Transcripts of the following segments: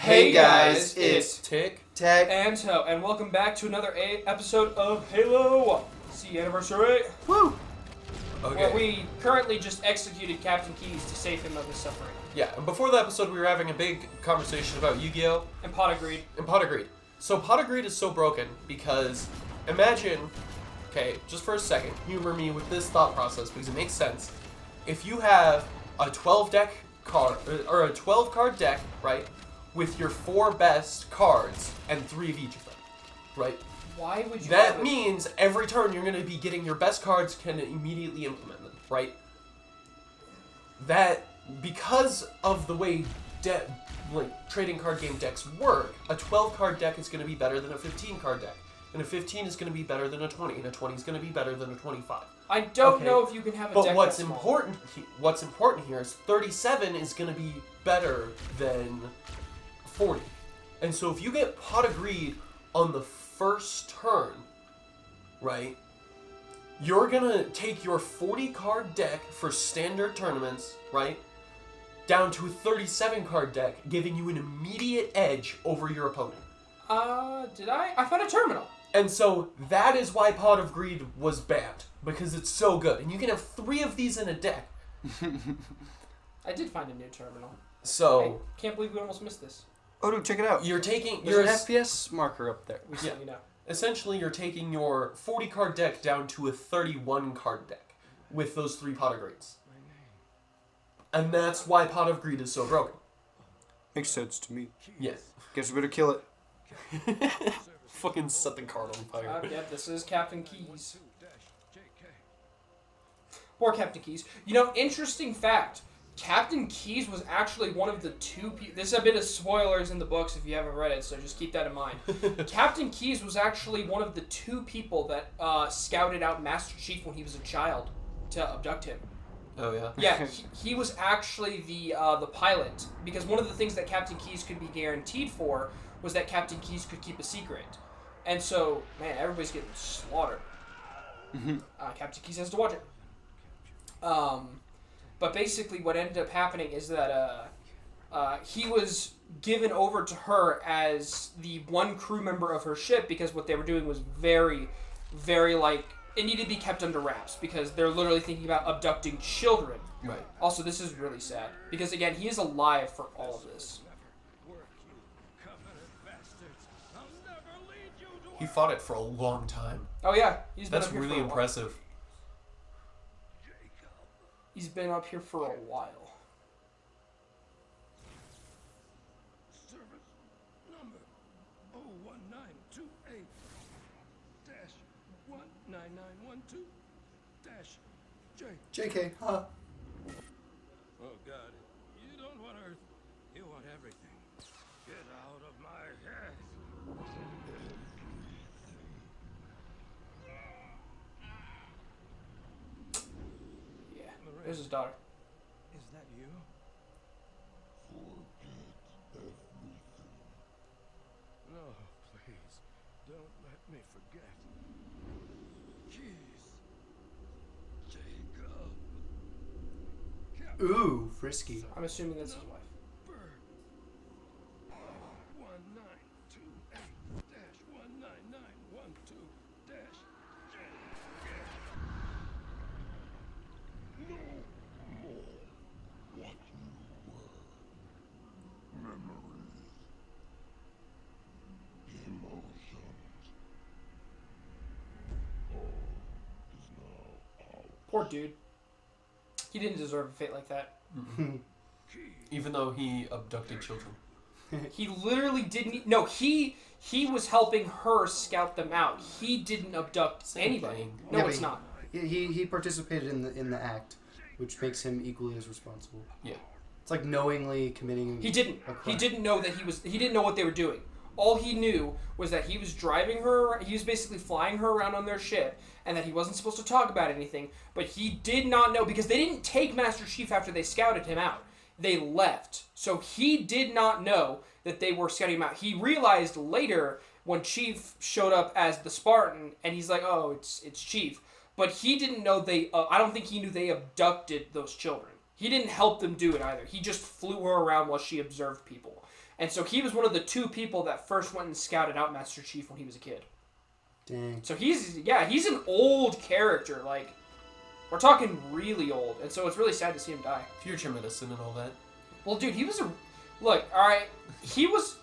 Hey guys, it's Tick, Tech, and Toe, and welcome back to another episode of Halo C Anniversary. Woo! Where we currently just executed Captain Keyes to save him of his suffering. Yeah, and before the episode we were having a big conversation about Yu-Gi-Oh! And Pot agreed. So Pot of Greed is so broken because imagine, okay, just for a second, humor me with this thought process because it makes sense. If you have a 12 card deck, right, with your 4 best cards and 3 of each of them, right? Why would you? That means every turn you're going to be getting your best cards can immediately implement them, right? That because of the way trading card game decks work, a 12 card deck is going to be better than a 15 card deck. And a 15 is going to be better than a 20, and a 20 is going to be better than a 25. I don't know if you can have a deck. But what's important here is 37 is going to be better than 40. And so if you get Pot of Greed on the first turn, right, you're going to take your 40 card deck for standard tournaments, right, down to a 37 card deck, giving you an immediate edge over your opponent. Did I? I found a terminal. And so that is why Pot of Greed was banned, because it's so good. And you can have 3 of these in a deck. I did find a new terminal. So I can't believe we almost missed this. Oh, dude, check it out. There's an FPS marker up there. We certainly know. Essentially, you're taking your 40 card deck down to a 31 card deck with those 3 Pot of Greeds. And that's why Pot of Greed is so broken. Makes sense to me. Yes. Guess we better kill it. Fucking set the card on fire. Yeah, this is Captain Keyes. Poor Captain Keyes. You know, interesting fact. Captain Keyes was actually one of the 2 people... There's a bit of spoilers in the books if you haven't read it, so just keep that in mind. Captain Keyes was actually one of the 2 people that scouted out Master Chief when he was a child to abduct him. Oh, yeah? Yeah, he was actually the pilot, because one of the things that Captain Keyes could be guaranteed for was that Captain Keyes could keep a secret. And so, man, everybody's getting slaughtered. Captain Keyes has to watch it. But basically what ended up happening is that he was given over to her as the one crew member of her ship because what they were doing was very, very, it needed to be kept under wraps because they're literally thinking about abducting children. Right. Also, this is really sad because, again, he is alive for all of this. He fought it for a long time. Oh, yeah. That's really impressive. He's been up here for a while. Service number 01928-19912-J. JK, huh? Oh God, you don't want Earth, you want everything. Get out of my head. Yeah, there's his daughter. Is that you? No, please, don't let me forget. Jeez. Jacob. Ooh, frisky. I'm assuming that's his wife. Bird. 1928-19912-J. Poor dude. He didn't deserve a fate like that. Even though he abducted children. He literally didn't... No, he was helping her scout them out. He didn't abduct anybody. thing. No, Yeah, it's but not. He participated in the act, which makes him equally as responsible. Yeah. It's like knowingly committing. He didn't. A crime. He didn't know that he didn't know what they were doing. All he knew was that he was driving her, he was basically flying her around on their ship, and that he wasn't supposed to talk about anything, but he did not know, because they didn't take Master Chief after they scouted him out. They left. So he did not know that they were scouting him out. He realized later when Chief showed up as the Spartan, and he's like, oh, it's Chief. But he didn't know I don't think he knew they abducted those children. He didn't help them do it either. He just flew her around while she observed people. And so he was one of the 2 people that first went and scouted out Master Chief when he was a kid. Dang. So he's an old character. Like, we're talking really old. And so it's really sad to see him die. Future medicine and all that. Well, dude, he was a... Look, alright, he was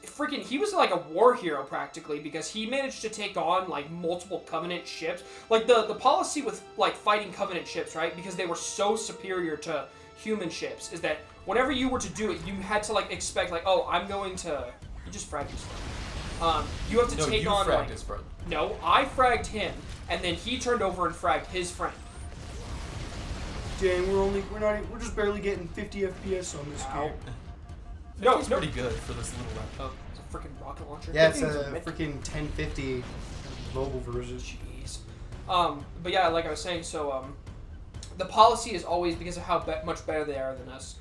like a war hero practically because he managed to take on, like, multiple Covenant ships. Like, the policy with, like, fighting Covenant ships, right, because they were so superior to human ships, is that whenever you were to do it, you had to, like, expect, like, oh, I'm going to... You just fragged his friend. You have to take on, fragged like... his friend. No, I fragged him, and then he turned over and fragged his friend. Dang, we're just barely getting 50 FPS on this Ow. game. No, It's pretty good for this little laptop. It's a freaking rocket launcher. Yeah, That it's thing's a mint- freaking 1050 mobile version. Jeez. But yeah, like I was saying, so the policy is always, because of how much better they are than us,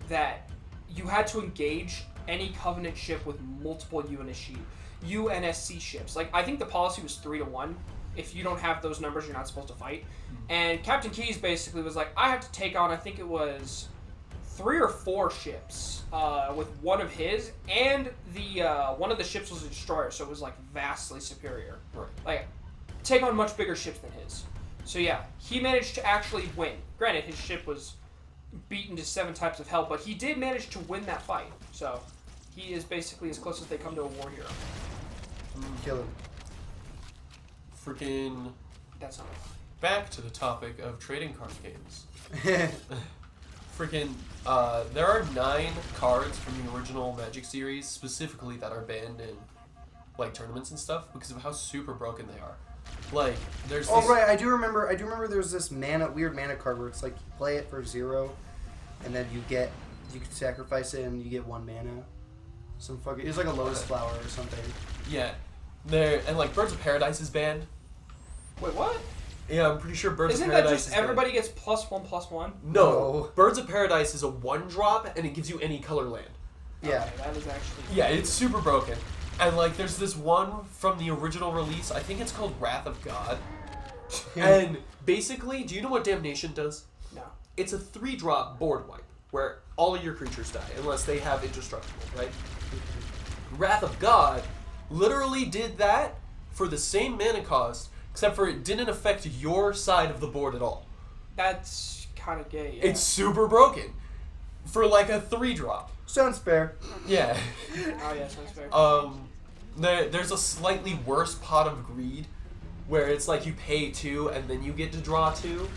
that you had to engage any Covenant ship with multiple UNSC ships. Like, I think the policy was 3-1. If you don't have those numbers, you're not supposed to fight. And Captain Keyes basically was like, I have to take on, I think it was 3 or 4 ships with one of his, and the one of the ships was a destroyer, so it was like vastly superior. Right. Like, take on much bigger ships than his. So yeah, he managed to actually win. Granted, his ship was beaten to 7 types of hell, but he did manage to win that fight. So he is basically as close as they come to a war hero. Kill him. Freaking That's not back to the topic of trading card games. Freaking, there are 9 cards from the original Magic series specifically that are banned in, like, tournaments and stuff because of how super broken they are. Like, there's Oh this... right, I do remember there's this weird mana card where it's like you play it for 0, and then you can sacrifice it and you get 1 mana. It's like a lotus flower or something. Yeah. There, and, like, Birds of Paradise is banned. Wait, what? Yeah, I'm pretty sure Birds Isn't of that Paradise just is banned. everybody gets +1/+1? No. Birds of Paradise is a 1-drop, and it gives you any color land. Yeah. Okay, that is actually... Yeah, it's super broken. And, like, there's this one from the original release, I think it's called Wrath of God. And basically, do you know what Damnation does? No. It's a 3-drop board wipe, where all of your creatures die, unless they have indestructible, right? Wrath of God literally did that for the same mana cost, except for it didn't affect your side of the board at all. That's kind of gay, yeah. It's super broken. For, like, a 3-drop. Sounds fair. Yeah. Oh, yeah, sounds fair. There's a slightly worse Pot of Greed, where it's like you pay 2 and then you get to draw 2.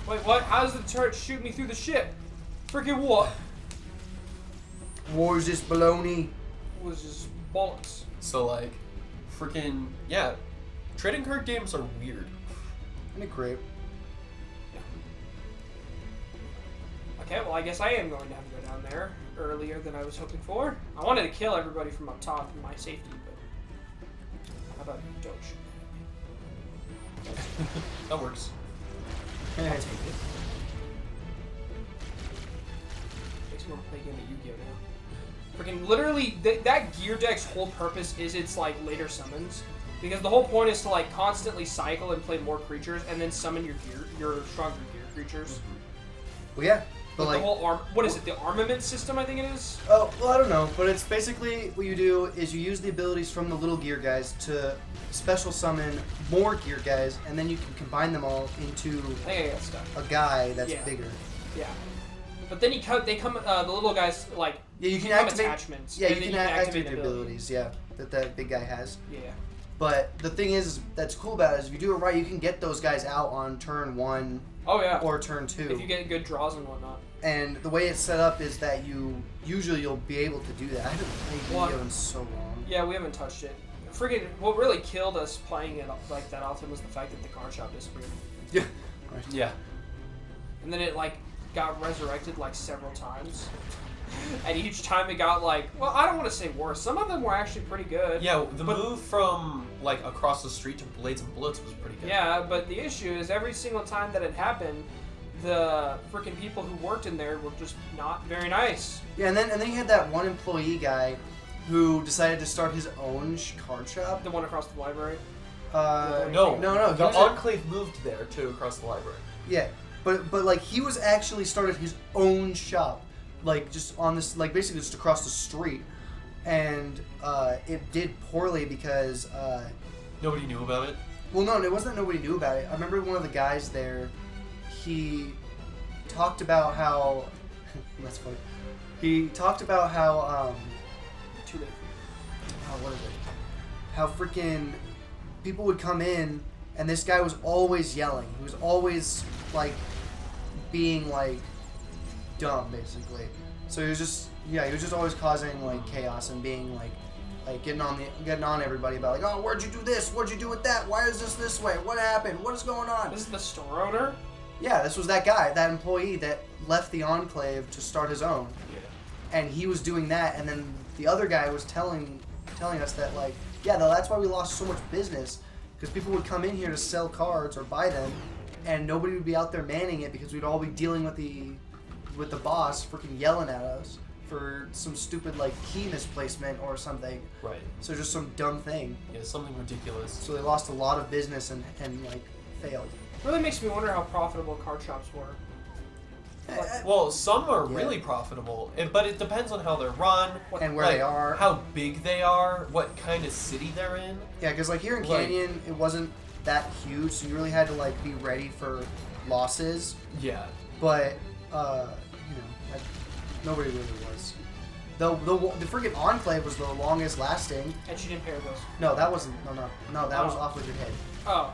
Wait, what? How does the turret shoot me through the ship? Freaking what? War is this baloney? Was just bollocks. So, like, freaking, yeah, trading card games are weird. Isn't it great? Okay, well, I guess I am going to have to go down there earlier than I was hoping for. I wanted to kill everybody from up top for my safety, but how about you don't shoot me? That works. I'll take it. Makes me want to play a game of Yu-Gi-Oh! Now. Freaking literally, that gear deck's whole purpose is its like later summons, because the whole point is to like constantly cycle and play more creatures, and then summon your stronger gear creatures. Well, yeah. But Like like, the whole what is it? The armament system, I think it is. oh, well, I don't know, but it's basically what you do is you use the abilities from the little gear guys to special summon more gear guys, and then you can combine them all into I think I got stuff. a guy that's Yeah. bigger. Yeah. But then they come the little guys like Yeah, you can become activate. attachments. Yeah, and you then can activate the abilities. abilities. Yeah, that big guy has. Yeah. But the thing is, that's cool about it is if you do it right, you can get those guys out on turn 1 Oh yeah. or turn 2. if you get good draws and whatnot. And the way it's set up is that you'll be able to do that. I haven't played Well, Yu-Gi-Oh in so long. Yeah, we haven't touched it. Friggin' what really killed us playing it like that often was the fact that the card shop disappeared. Yeah. Yeah. And then it like got resurrected like several times. And each time it got like, well, I don't want to say worse. Some of them were actually pretty good. Yeah, the But- move from, like, across the street to Blades and Bullets was pretty good. Yeah, but the issue is every single time that it happened, the freaking people who worked in there were just not very nice. Yeah, and then you had that one employee guy who decided to start his own card shop. The one across the library. No, no. The he was Enclave moved there, too, across the library. yeah, but like he was actually started his own shop like just on this, like basically just across the street, and it did poorly because Nobody knew about it. well, no, it wasn't that nobody knew about it. I remember one of the guys there, he talked about how that's funny. He talked about how Too late. what is it? How freaking people would come in, and this guy was always yelling. He was always like being like dumb, basically. So he was just he was just always causing like chaos and being like getting on everybody about like, oh, where'd you do this? What'd you do with that? Why is this way? What happened? What is going on? This is the store owner. Yeah, this was that guy, that employee that left the Enclave to start his own. Yeah. And he was doing that, and then the other guy was telling us that like, yeah, that's why we lost so much business, because people would come in here to sell cards or buy them, and nobody would be out there manning it because we'd all be dealing with the boss freaking yelling at us for some stupid like key misplacement or something. Right. So just some dumb thing. Yeah, something ridiculous. So they lost a lot of business and like failed. Really makes me wonder how profitable card shops were. Well, some are really profitable, but it depends on how they're run, And where they are. how big they are, what kind of city they're in. Yeah, because like here in Like- Canyon, it wasn't that huge, so you really had to like be ready for losses. Yeah. But nobody really was. The freaking Enclave was the longest lasting. And she didn't pay her bills. No, that wasn't. No, that was Oh. off with your head. Oh,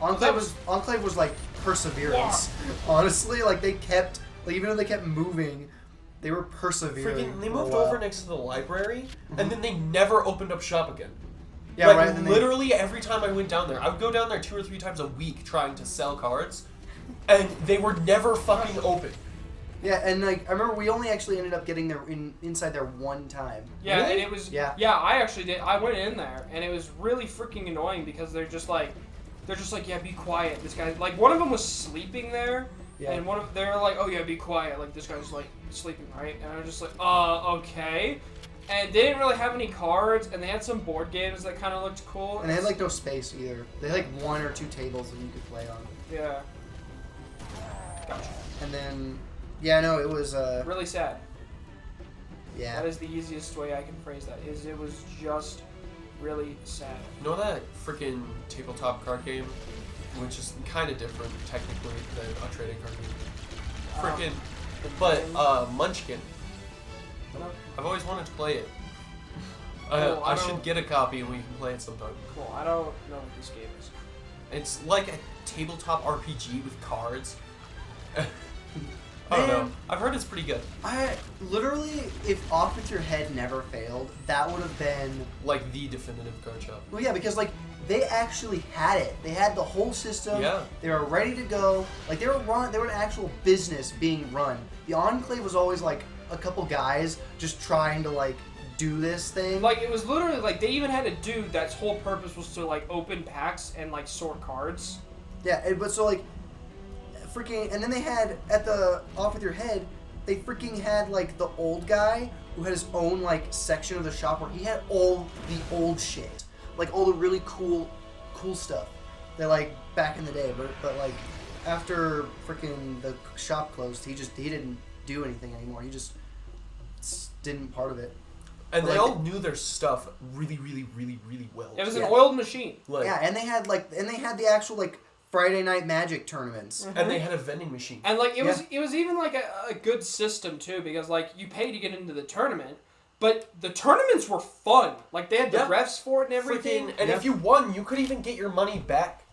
Enclave was like perseverance. Honestly, like they kept like even though they kept moving, they were persevering. Freaking, they for a moved while. over next to the library, and then they never opened up shop again. Yeah, like, right. And then literally every time I went down there, I would go down there 2 or 3 times a week trying to sell cards, and they were never fucking open. Yeah, and like I remember we only actually ended up getting there inside there one time. Yeah, Really? and it was. Yeah. Yeah, I actually did. I went in there, and it was really freaking annoying because they're just like, yeah, be quiet. This guy, like, one of them was sleeping there, Yeah. and they're like, oh yeah, be quiet. Like this guy's like sleeping, right? And I'm just like, okay. And they didn't really have any cards, and they had some board games that kind of looked cool. And they had like no space either. They had like 1 or 2 tables that you could play on. Yeah. Gotcha. And then yeah, no, it was Really sad. yeah. That is the easiest way I can phrase that. Is it was just really sad. You know that freaking tabletop card game, which is kind of different technically than a trading card game. Freaking, but Munchkin. I've always wanted to play it. Oh, I I should don't- get a copy and we can play it sometime. Cool. I don't know what this game is. It's like a tabletop RPG with cards. I don't know. Man. I've heard it's pretty good. I literally, if Off With Your Head never failed, that would have been Like the definitive card shop. well, yeah, because like they actually had it. They had the whole system. Yeah. They were ready to go. Like they were run. They were an actual business being run. The Enclave was always like a couple guys just trying to like do this thing. Like, it was literally, like, they even had a dude that's whole purpose was to, like, open packs and, like, sort cards. Yeah, but so like, freaking, and then they had at the Off With Your Head, they freaking had like the old guy who had his own like section of the shop where he had all the old shit, like all the really cool stuff. That like back in the day, but like after freaking the shop closed, he didn't do anything anymore. He just didn't part of it. And they Like- all knew their stuff really, really, really, really well. It was Yeah. an oiled machine. Like, Yeah, and they had the actual like Friday Night Magic tournaments. and they had a vending machine. And, like, it was even, like, a good system, too, because, like, you pay to get into the tournament, but the tournaments were fun. Like, they had the Yeah. refs for it and everything. Freaking, and Yeah. if you won, you could even get your money back.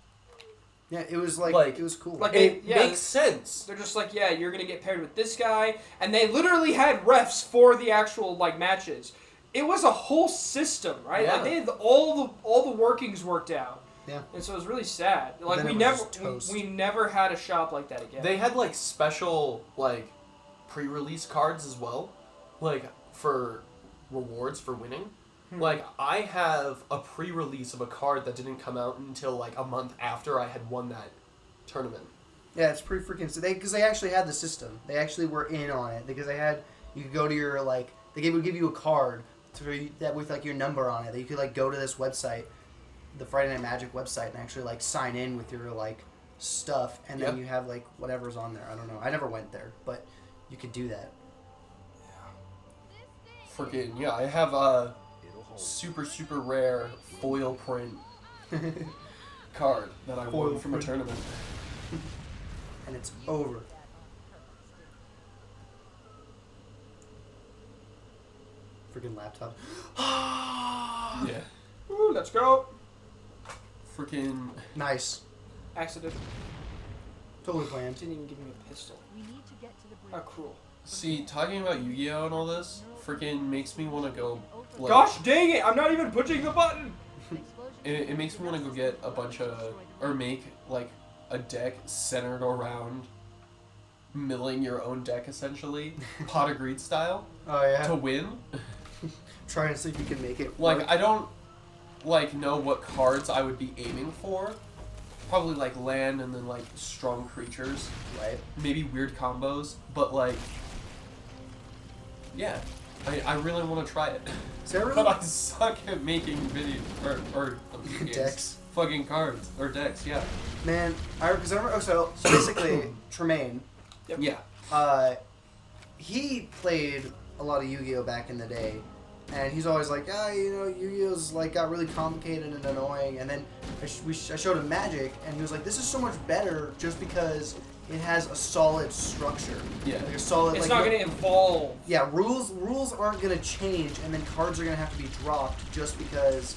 Yeah, it was like Like- it was cool. Like, It yeah. makes sense. They're just like, yeah, you're gonna get paired with this guy, and they literally had refs for the actual like matches. It was a whole system, right? Yeah. Like they had all the workings worked out. Yeah. And so it was really sad. Like then we it was never just toast. we never had a shop like that again. They had like special like pre-release cards as well, like for rewards for winning. Like I have a pre-release of a card that didn't come out until like a month after I had won that tournament. Yeah, it's pretty freaking. So because they actually had the system. They actually were in on it because you could go to your like would give you a card that with like your number on it that you could like go to this website, the Friday Night Magic website, and actually like sign in with your like stuff, and then Yep. you have like whatever's on there. I don't know. I never went there, but you could do that. freaking yeah, I have a super rare foil print card that I Foil won from a print. tournament. And it's over. Freaking laptop. Yeah. Ooh, let's go. Freaking Nice. Accident. Totally planned. Didn't even give me a pistol. We need to get to the bridge. How cruel. see, talking about Yu-Gi-Oh and all this freaking makes me want to go like, Gosh dang it! I'm not even pushing the button. it makes me want to go get a bunch of or make like a deck centered around milling your own deck essentially, pot of greed style, Oh yeah. to win. Trying to see if you can make it. Like work. I don't like know what cards I would be aiming for. Probably like land and then like strong creatures, Right. maybe weird combos, but like yeah, I really want to try it. So I really- But I suck at making video or video games. Decks. Fucking cards or decks, yeah. Man, because I remember. Oh, so basically, Tremaine, Yep. Yeah. he played a lot of Yu-Gi-Oh back in the day, and he's always like, Yu-Gi-Oh's like got really complicated and annoying. And then I showed him Magic, and he was like, this is so much better just because it has a solid structure. Yeah. Like a solid. It's like, not gonna evolve. Yeah, rules aren't gonna change, and then cards are gonna have to be dropped just because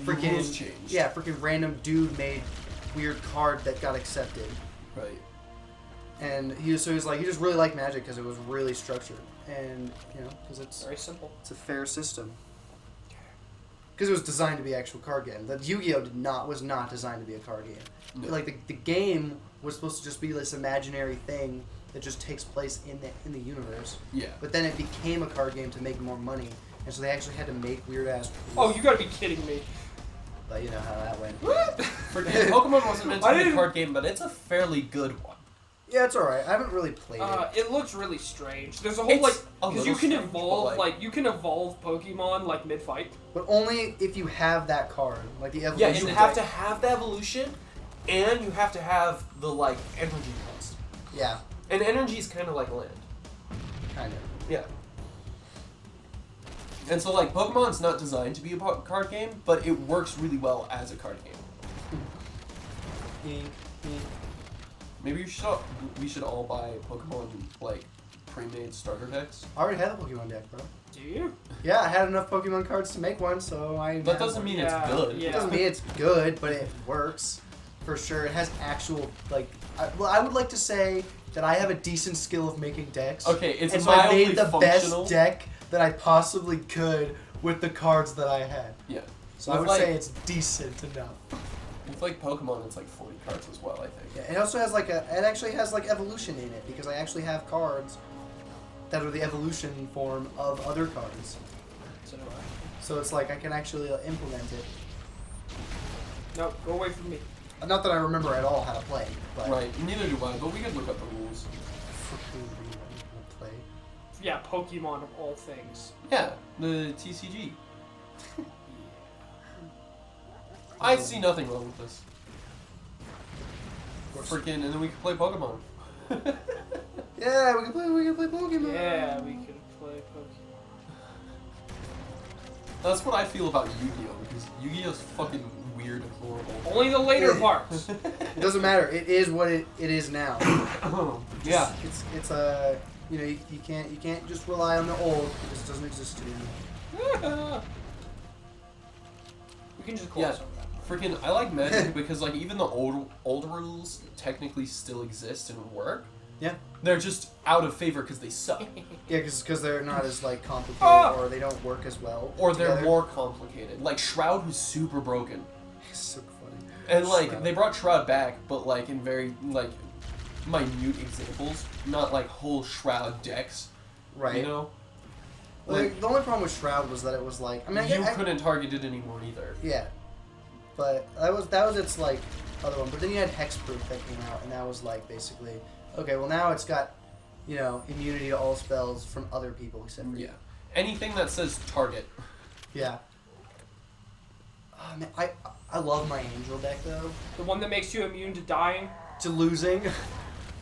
freaking Rules changed. Yeah, freaking random dude made weird card that got accepted, Right. and he was like he just really liked Magic because it was really structured, and because it's Very simple. a fair system. Because it was designed to be an actual card game. The Yu-Gi-Oh was not designed to be a card game. No. Like the game was supposed to just be this imaginary thing that just takes place in the universe. Yeah. But then it became a card game to make more money, and so they actually had to make weird ass. Oh, you gotta be kidding me. But you know how that went. Freaking Pokemon wasn't meant to I be a didn't- card game, but it's a fairly good one. Yeah, it's alright. I haven't really played it. It looks really strange. There's a whole It's like a because you little can strange, but, evolve like- you can evolve Pokemon like mid fight. But only if you have that card, like the Yeah, evolution. you have to deck. have the evolution, and you have to have the like energy cost. Yeah, And energy is kind of like land. kind of. Yeah. And so like Pokemon's not designed to be a card game, but it works really well as a card game. Maybe we should all buy Pokemon like pre-made starter decks. I already had a Pokemon deck, bro. Do you? Yeah, I had enough Pokemon cards to make one, so I. That have doesn't one. mean Yeah, it's good. yeah. It doesn't mean it's good, but it works for sure. It has actual like. I would like to say that I have a decent skill of making decks. Okay, it's and so I mildly made the functional. best deck that I possibly could with the cards that I had. Yeah. So With, I would like- say it's decent enough. With like Pokemon, it's like 40 cards as well, I think. Yeah, it also has like it actually has like evolution in it because I actually have cards that are the evolution form of other cards. So do I. So it's like I can actually implement it. No, go away from me. Not that I remember at all how to play, but Right. Neither do I, but we could look up the rules. freaking relearn how to play. Yeah, Pokemon of all things. Yeah, the TCG. I see nothing wrong with this. Freaking, and then we can play Pokemon. Yeah, we can play Pokemon. Yeah, we could play Pokemon. That's what I feel about Yu-Gi-Oh! Because Yu-Gi-Oh's fucking weird and horrible. Only the later parts. It doesn't matter. It is what it is now. Yeah. It's a you can't just rely on the old because it doesn't exist anymore. We can just call Yeah. it something. Freaking, I like Magic because like even the old rules technically still exist and work. Yeah. They're just out of favor because they suck, Yeah, because they're not as like complicated Ah! or they don't work as well. or they're together. more complicated. Like Shroud was super broken, It's so funny. and like Shroud. they brought Shroud back, but like in very like minute examples, not like whole Shroud decks. Right. You know, Like, the only problem with Shroud was that it was like you couldn't target it anymore either. Yeah. But that was its like other one. But then you had Hexproof that came out, and that was like basically okay. Well, now it's got immunity to all spells from other people except for you. Yeah. Anything that says target. Yeah. Oh, man, I love my Angel deck though. The one that makes you immune to dying. To losing,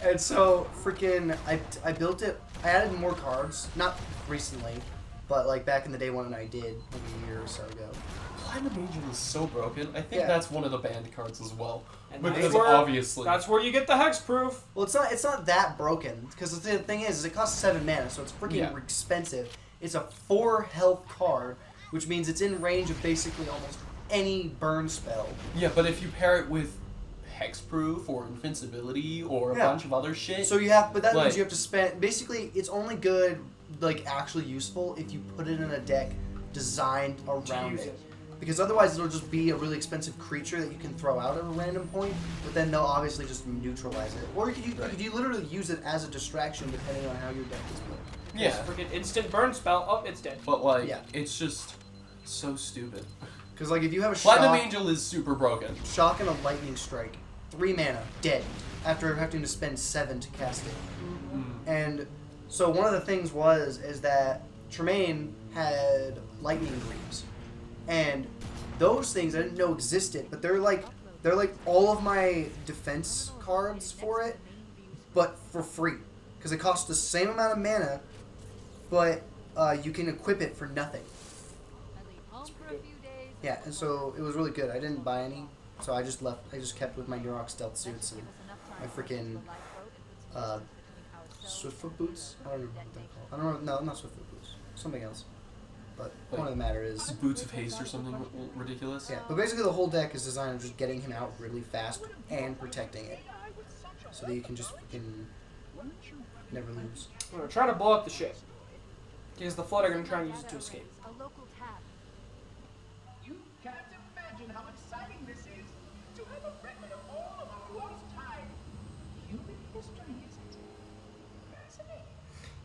and so freaking I built it. I added more cards, not recently, but like back in the day when I did, like a year or so ago. Platinum Angel is so broken. I think Yeah. that's one of the banned cards as well. And Because that's where, obviously. that's where you get the hexproof. Well, it's not that broken because the thing is it costs 7 mana, so it's freaking Yeah. expensive. It's a 4 health card, which means it's in range of basically almost any burn spell. Yeah, but if you pair it with hexproof or invincibility or a Yeah. bunch of other shit. So you have, but that Like- means you have to spend. Basically, it's only good, like actually useful, if you put it in a deck designed around use it. it. Because otherwise, it'll just be a really expensive creature that you can throw out at a random point, but then they'll obviously just neutralize it. Or you literally use it as a distraction depending on how your deck is built. Yeah. Freaking instant burn spell. Oh, it's dead. But like, Yeah. it's just so stupid. Because like if you have a Platinum shock, Angel is super broken. shock and a lightning strike, 3 mana, dead, after having to spend 7 to cast it. And so one of the things is that Tremaine had lightning greaves, and those things I didn't know existed, but they're like all of my defense cards for it, but for free because it costs the same amount of mana, but you can equip it for nothing. Yeah, and so it was really good. I didn't buy any, so I just kept with my Neurok stealth suits and my freaking Swiftfoot boots. I don't know what they're called. I don't know. No, not Swiftfoot boots. Something else. But the point of the matter is, Boots of Haste or something ridiculous. yeah. But basically, the whole deck is designed of just getting him out really fast and protecting it, so that you can just freaking never lose. I'm gonna try to blow up the ship. Because the flood are gonna try and use it to escape. A local tab. You can't imagine how exciting this is to have a record of all of our lost time. Human history, isn't it? Fascinating.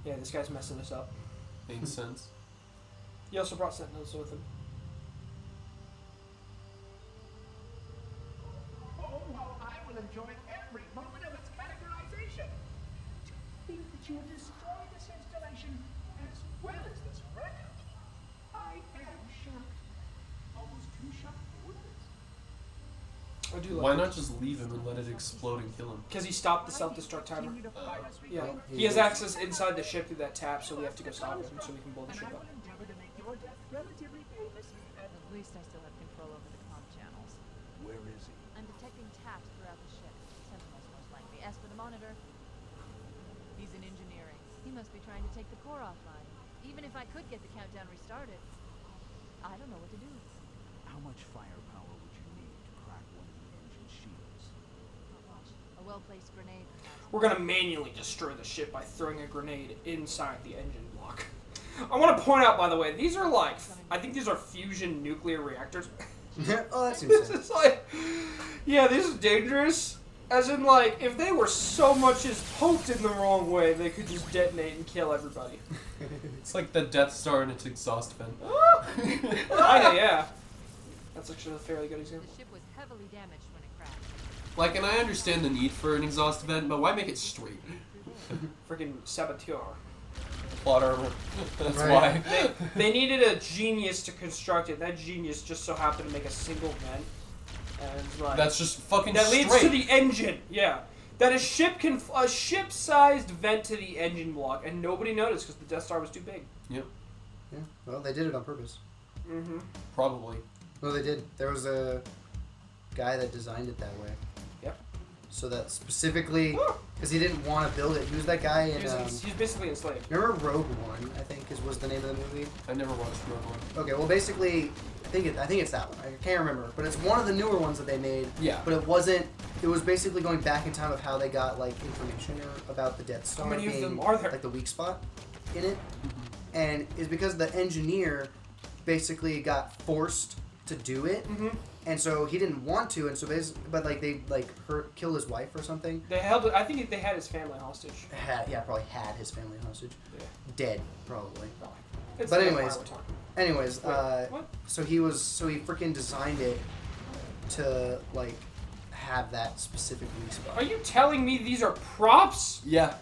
Yeah, this guy's messing us up. Makes sense. He also brought Sentinels with him. Oh, how I will enjoy every moment of its categorization. To think that you have destroyed this installation as well as this record. I am shocked. Almost too shocked for words. I do like Why it. not just leave him and let it explode and kill him? Because he stopped the self-destruct timer. Continue to fight as we Yeah. go. He has access inside the ship through that tap, so we have to go stop him so we can blow the And ship I up. will endeavor to make your death relatively painless. At least I still have control over the comm channels. Where is he? I'm detecting taps throughout the ship. Sentinels most likely. As for the monitor, he's in engineering. He must be trying to take the core offline. Even if I could get the countdown restarted, I don't know what to do. How much firepower would you need to crack one of the engine shields? Not much. A well-placed grenade, perhaps. We're gonna manually destroy the ship by throwing a grenade inside the engine block. I want to point out, by the way, these are like, I think these are fusion nuclear reactors. Oh, that seems This sense. is like, yeah, this is dangerous. As in, like, if they were so much as poked in the wrong way, they could just detonate and kill everybody. It's like the Death Star and its exhaust vent. Kinda, yeah. That's actually a fairly good example. The ship was heavily damaged when it crashed. Like, and I understand the need for an exhaust vent, but why make it straight? Freaking saboteur. Plot armor. That's Right. why. They needed a genius to construct it. That genius just so happened to make a single vent. And it's like, That's just fucking that straight. leads to the engine. Yeah. That a ship-sized vent to the engine block, and nobody noticed because the Death Star was too big. Yep, Yeah. Well, they did it on purpose. Mm-hmm. probably. No, they did. There was a guy that designed it that way. Yep. So that specifically, because he didn't want to build it. He was that guy in. He was basically enslaved. Remember Rogue One? I think was the name of the movie. I never watched Rogue One. Okay, well, basically, I think it's that one. I can't remember, but it's one of the newer ones that they made. Yeah. But it wasn't. It was basically going back in time of how they got like information about the Death Star How many of being them are there? like the weak spot in it, and it's because the engineer basically got forced to do it, Mm-hmm. and so he didn't want to, and so but like they killed his wife or something. They held. I think they had his family hostage. Probably had his family hostage, Yeah. dead probably. It's But the anyways, Empire we're talking. Anyways, What? so he freaking designed it to like have that specific weak spot. Are you telling me these are props? Yeah.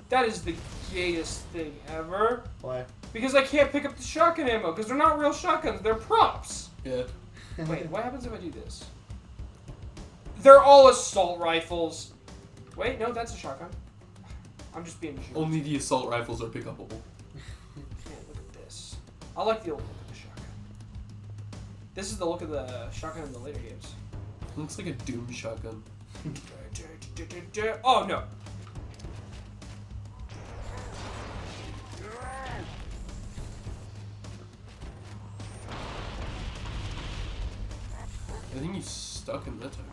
That is the gayest thing ever. Why? Because I can't pick up the shotgun ammo because they're not real shotguns. They're props. Yeah. Wait, what happens if I do this? They're all assault rifles. Wait, no, that's a shotgun. I'm just being a jerk. Only the assault rifles are pickable. Man, look at this. I like the old look of the shotgun. This is the look of the shotgun in the later games. Looks like a Doom shotgun. Oh no! I think he's stuck in that time.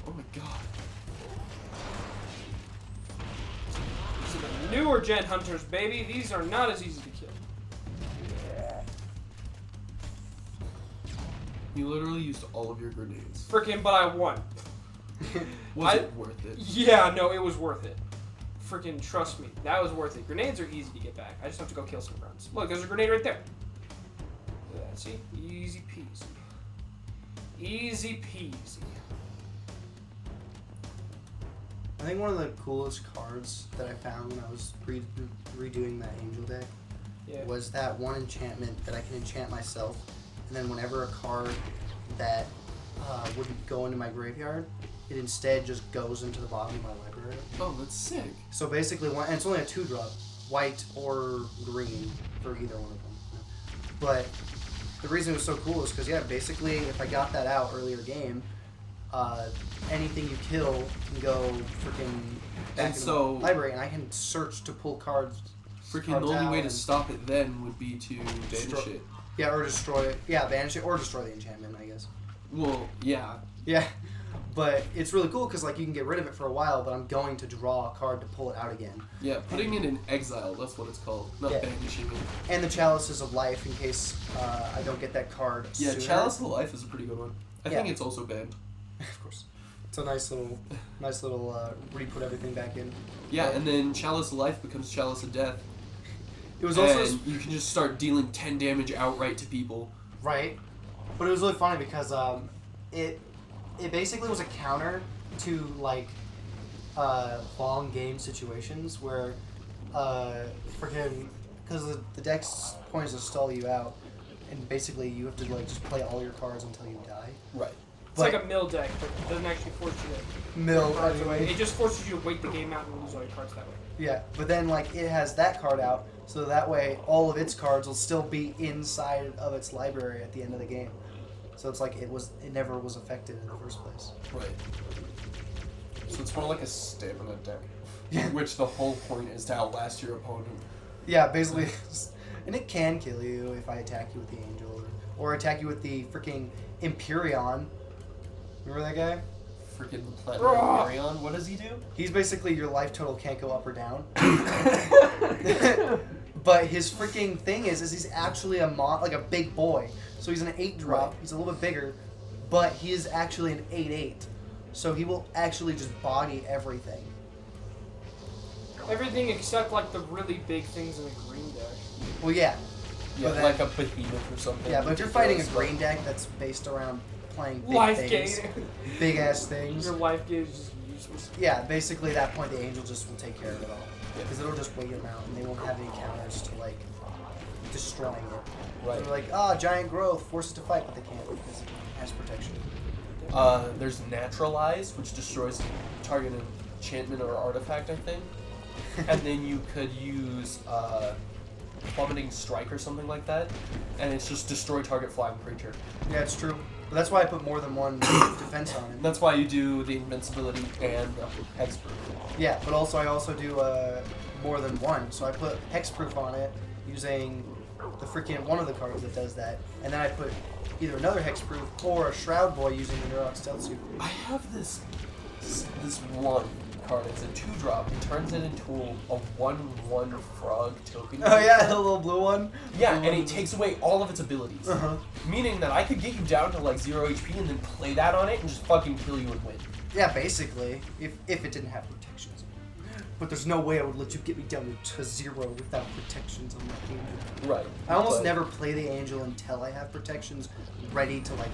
Oh my god. These are the newer gen hunters, baby. These are not as easy to kill. You literally used all of your grenades. Freaking, but I won. Was it worth it? Yeah, no, it was worth it. Freaking, trust me, that was worth it. Grenades are easy to get back. I just have to go kill some runs. Look, there's a grenade right there. Look at that, see? Easy peasy. Easy peasy. I think one of the coolest cards that I found when I was redoing that angel deck Yeah. was that one enchantment that I can enchant myself, and then whenever a card that wouldn't go into my graveyard, it instead just goes into the bottom of my library. Oh, that's sick. So basically, and it's only a 2-drop, white or green for either one of them. But the reason it was so cool is because, yeah, basically, if I got that out earlier game, anything you kill can go freaking back And into so- my library, and I can search to pull cards. Freaking cards the only out way to and- stop it then would be to banish Destroy- it. Yeah, or destroy it. Yeah, banish it or destroy the enchantment, I guess. Well, yeah. Yeah, but it's really cool because like you can get rid of it for a while, but I'm going to draw a card to pull it out again. Yeah, putting it in exile, that's what it's called. Not Yeah. banishing it. And the Chalices of Life in case I don't get that card Yeah, sooner. Chalice of Life is a pretty good one. I think Yeah. it's also banned. Of course. It's a nice little re-put everything back in. Yeah, and then Chalice of Life becomes Chalice of Death. It was also and you can just start dealing 10 damage outright to people. right, but it was really funny because it basically was a counter to like long game situations where freaking because the deck's point is to stall you out, and basically you have to like just play all your cards until you die. Right. It's like a mill deck, but it doesn't actually force you to Mill, put cards away. anyway. It just forces you to wait the game out and lose all your cards that way. Yeah, but then like it has that card out, so that way all of its cards will still be inside of its library at the end of the game. So it's like it never was affected in the first place. Right. So it's more like a stamina deck. Yeah. Which the whole point is to outlast your opponent. Yeah, basically, and it can kill you if I attack you with the angel or attack you with the freaking Empyreon. Remember that guy? Freaking Platinum Marion, what does he do? He's basically your life total can't go up or down. But his freaking thing is he's actually like a big boy. So he's an 8-drop. Right. He's a little bit bigger, but he is actually an 8/8. So he will actually just body everything. Everything except like the really big things in a green deck. Well, yeah. Yeah, But then- like a behemoth or something. Yeah, but if you're fighting a ridiculous. green deck that's based around playing big Life things, gain. big ass things. Your life gain is just useless. Yeah, basically at that point the angel just will take care of it all. Yeah. Because it'll just wait them out and they won't have any counters to like destroying it. Right. They're like, giant growth, force it to fight, but they can't because it has protection. There's Naturalize, which destroys target enchantment or artifact, I think. And then you could use Plummeting Strike or something like that, and it's just destroy target flying creature. Yeah, it's true. But that's why I put more than one defense on it. That's why you do the invincibility and hexproof. Yeah, but also I also do more than one. So I put hexproof on it using the freaking one of the cards that does that, and then I put either another hexproof or a Shroud Boy using the Neurok Stealth Suit. I have this one card. It's a 2-drop. It turns it into a 1/1 frog token. Oh yeah, the little blue one. Yeah, and it takes away all of its abilities. Uh-huh. Meaning that I could get you down to like 0 HP and then play that on it and just fucking kill you and win. Yeah, basically, if it didn't have protections. But there's no way I would let you get me down to 0 without protections on that angel. Right. I almost But- never play the angel until I have protections ready to like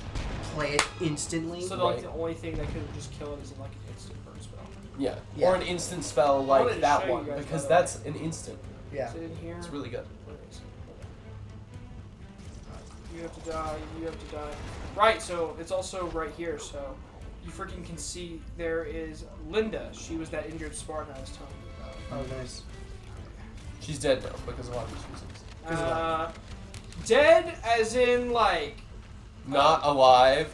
play it instantly. So Right. the only thing that could just kill it is like an instant burn spell. Yeah. Yeah. Or an instant spell wanted like to that show you one, guys, because by the way. that's an instant. Yeah. Is it in here? It's really good. Where is it? You have to die. You have to die. Right. So it's also right here. So you freaking can see there is Linda. She was that injured Spartan I was telling you about. Oh, nice. She's dead now because of obvious reasons. Dead as in like. Not alive.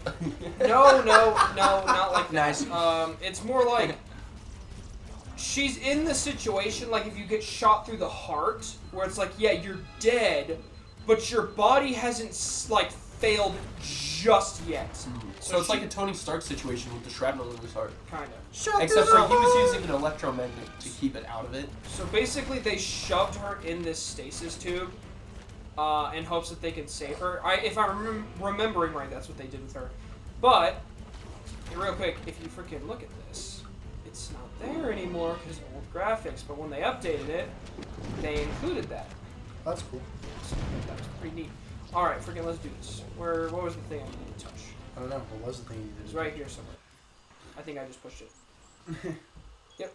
No, not like that. Nice. It's more like she's in the situation like if you get shot through the heart, where it's like, yeah, you're dead, but your body hasn't like failed just yet. So it's like a Tony Stark situation with the shrapnel in his heart. Kind of. Except for he was using an electromagnet to keep it out of it. So basically, they shoved her in this stasis tube in hopes that they can save her. If I'm remembering right, that's what they did with her. But, real quick, if you freaking look at this, it's not there anymore because of old graphics. But when they updated it, they included that. That's cool. So that was pretty neat. All right, freaking, let's do this. What was the thing I needed to touch? I don't know. What was the thing you did? It's right here somewhere. I think I just pushed it. Yep.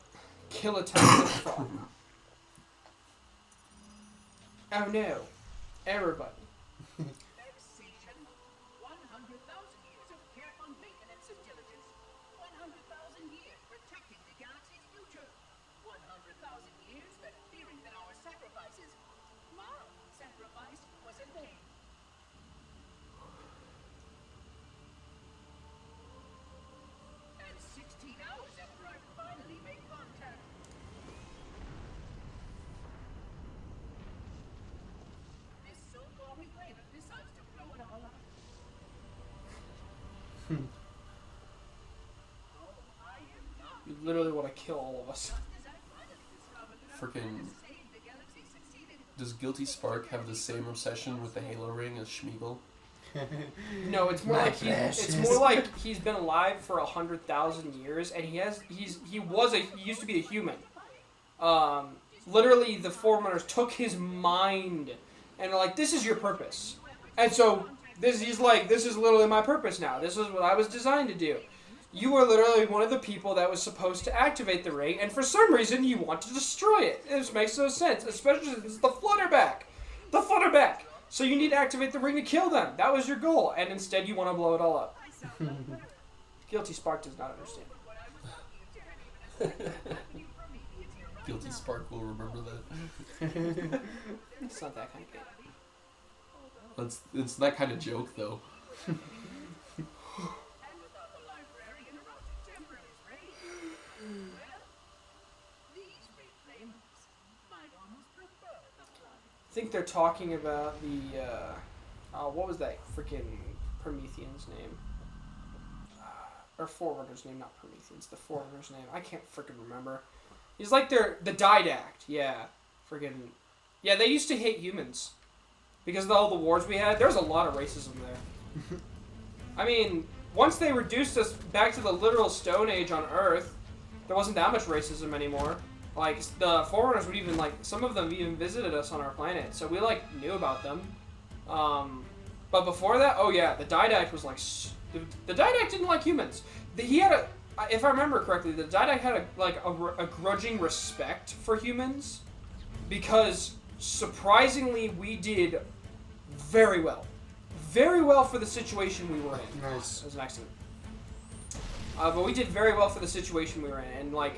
Kill a tiny frog. Oh no. Error button. Vexation. 100,000 years of careful maintenance and diligence. 100,000 years protecting the galaxy's future. 100,000 years spent fearing that our sacrifices, moral sacrifice, was in vain. And 16 hours after I finally made contact. This so-called reclaimer decides to blow it all up. I am not You literally want to kill all of us. as I finally discovered that Freaking. save the galaxy succeeded. Does Guilty Spark have the same obsession with the Halo ring as Schmeagol? No, it's more My like it's more like he's been alive for 100,000 years, and he used to be a human. Literally, the Forerunners took his mind, and are like, this is your purpose, and so he's like, this is literally my purpose now. This is what I was designed to do. You were literally one of the people that was supposed to activate the ring, and for some reason you want to destroy it. This makes no sense, especially since it's the Flutterback. The Flutterback! So you need to activate the ring to kill them. That was your goal, and instead you want to blow it all up. Guilty Spark does not understand. Guilty Spark will remember that. It's not that kind of game. It's that kind of joke, though. And without the library interrupted temporary's reign, well, these reclaimers might almost prefer the flood. I think they're talking about the, what was that freaking Promethean's name? Or Forerunner's name, not Promethean's, the Forerunner's name. I can't freaking remember. He's like the Didact, yeah. Freaking, yeah, they used to hate humans. Because of all the wars we had, there's a lot of racism there. I mean, once they reduced us back to the literal Stone Age on Earth, there wasn't that much racism anymore. Like, the Forerunners would even, like, some of them even visited us on our planet, so we, like, knew about them. But before that, oh yeah, the Didact was, like, the Didact didn't like humans. He had a, if I remember correctly, the Didact had, a grudging respect for humans, because, surprisingly, we did very well. Very well for the situation we were in. Nice. That was an accident. But we did very well for the situation we were in, and, like,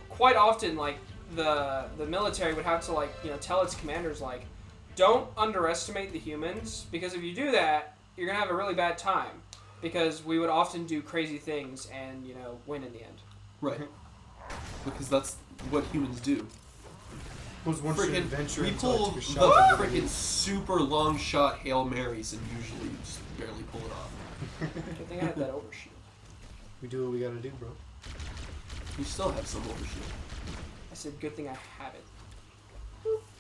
quite often, like, the military would have to, like, you know, tell its commanders, like, don't underestimate the humans, because if you do that, you're gonna have a really bad time. Because we would often do crazy things and, you know, win in the end. Right. Because that's what humans do. Was one Freaking, adventure we until I pull took a the shot. freaking super long shot Hail Marys and usually just barely pull it off. Good thing I had that overshoot. We do what we gotta do, bro. You still have some overshoot. I said, good thing I have it.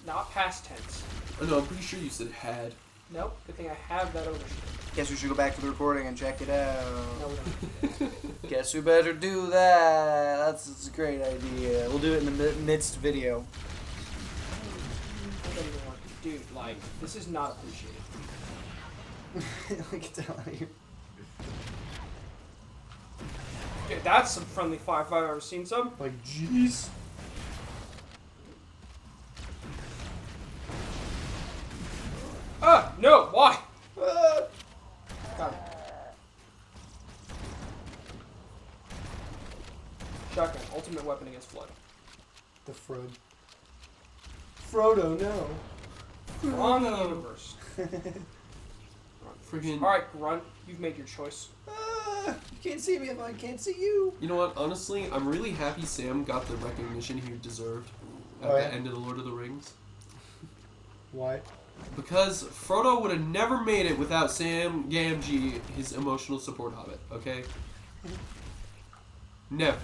Not past tense. Oh, no, I'm pretty sure you said had. Nope, good thing I have that overshoot. Guess we should go back to the recording and check it out. No, we don't. Guess we better do that. That's a great idea. We'll do it in the midst video. I don't even want to. Dude, like, this is not appreciated. Get down here. Dude, that's some friendly fire if I've ever seen some. Like, jeez. Ah, no, why? Got it. Shotgun, ultimate weapon against Flood. The Frodo, no. Wrong universe. Friggin'. All right, Grunt, you've made your choice. You can't see me if I can't see you. You know what? Honestly, I'm really happy Sam got the recognition he deserved at Oh, the yeah? end of the Lord of the Rings. Why? Because Frodo would have never made it without Sam Gamgee, his emotional support hobbit, okay? Never.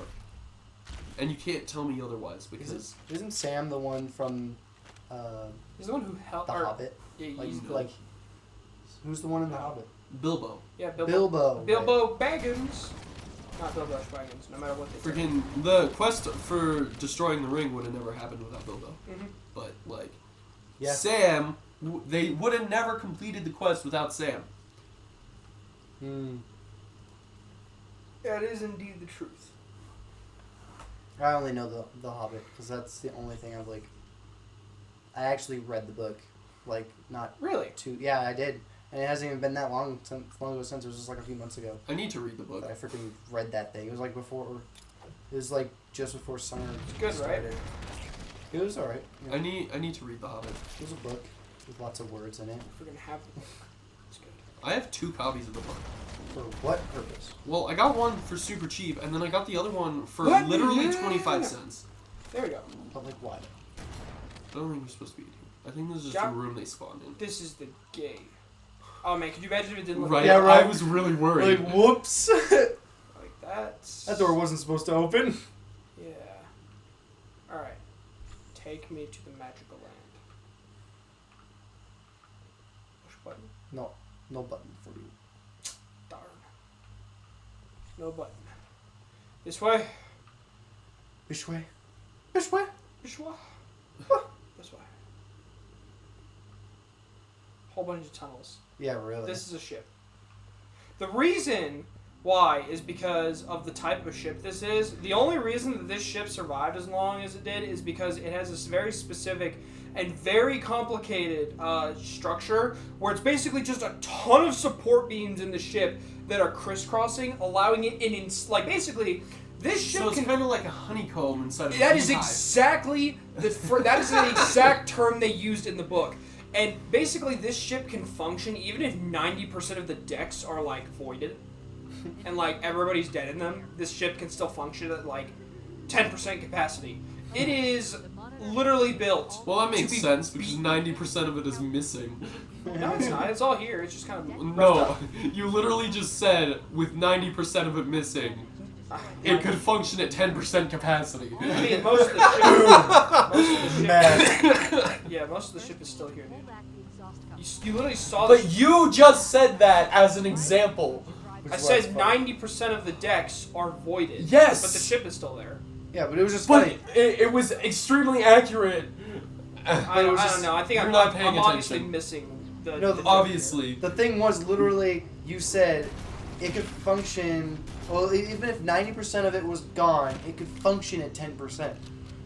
And you can't tell me otherwise, because... Isn't Sam the one from He's the one who helped. The Hobbit? Yeah, Like, he's who's the one in The Hobbit? Bilbo. yeah, Bilbo. Bilbo. Bilbo Baggins. Not Bilbo Baggins, no matter what they say. Freaking the quest for destroying the ring would have never happened without Bilbo. Mhm. But like, Yeah. Sam, they would have never completed the quest without Sam. Hmm. That is indeed the truth. I only know the Hobbit because that's the only thing I've like. I actually read the book, like not Really? too. Yeah, I did, and it hasn't even been that long since. Long ago since it was just like a few months ago I need to read the book. that I freaking read that thing. It was like before. It was like just before summer good, right? started. It was alright. I need to read The Hobbit. It was a book with lots of words in it. We're gonna have. It's good. I have 2 copies of the book. For what purpose? Well, I got one for super cheap, and then I got the other one for What? literally Yeah. 25 cents. There we go. But like why? I don't think we're supposed to be in here. I think this is just Yeah. a room they spawned in. This is the gay. Oh man, could you imagine if it didn't look Right, Yeah, right. I was really worried. whoops! like that? That door wasn't supposed to open. Yeah. Alright. Take me to the magical land. Push button. No button for you. Darn. No button. This way. Which way? Which way? This way. This way. Whole bunch of tunnels. Yeah, really. This is a ship. The reason why is because of the type of ship this is. The only reason that this ship survived as long as it did is because it has this very specific and very complicated structure where it's basically just a ton of support beams in the ship that are crisscrossing, allowing it in like basically this ship So it's can. kind of like a honeycomb inside of a That is beehive. exactly that is the exact term they used in the book. And basically, this ship can function even if 90% of the decks are like voided, and like everybody's dead in them. This ship can still function at like 10% capacity. It is literally built. Well, that to makes be sense because beaten. 90% of it is missing. No, it's not. It's all here. It's just kind of roughed No, up. you literally just said with 90% of it missing, it could function at 10% capacity. I mean, most of the ship. Man. Yeah, most of the ship is still here, Pull dude. back the exhaust cover. You literally saw the. But you just said that as an example. I said 90% of the decks are voided. Yes! But the ship is still there. Yeah, but it was just But funny. it was extremely accurate. I it was don't just- know. I think you're I'm, not I'm, paying I'm obviously attention. missing the. No, the Obviously. The thing was literally, you said it could function. Well, even if 90% of it was gone, it could function at 10%.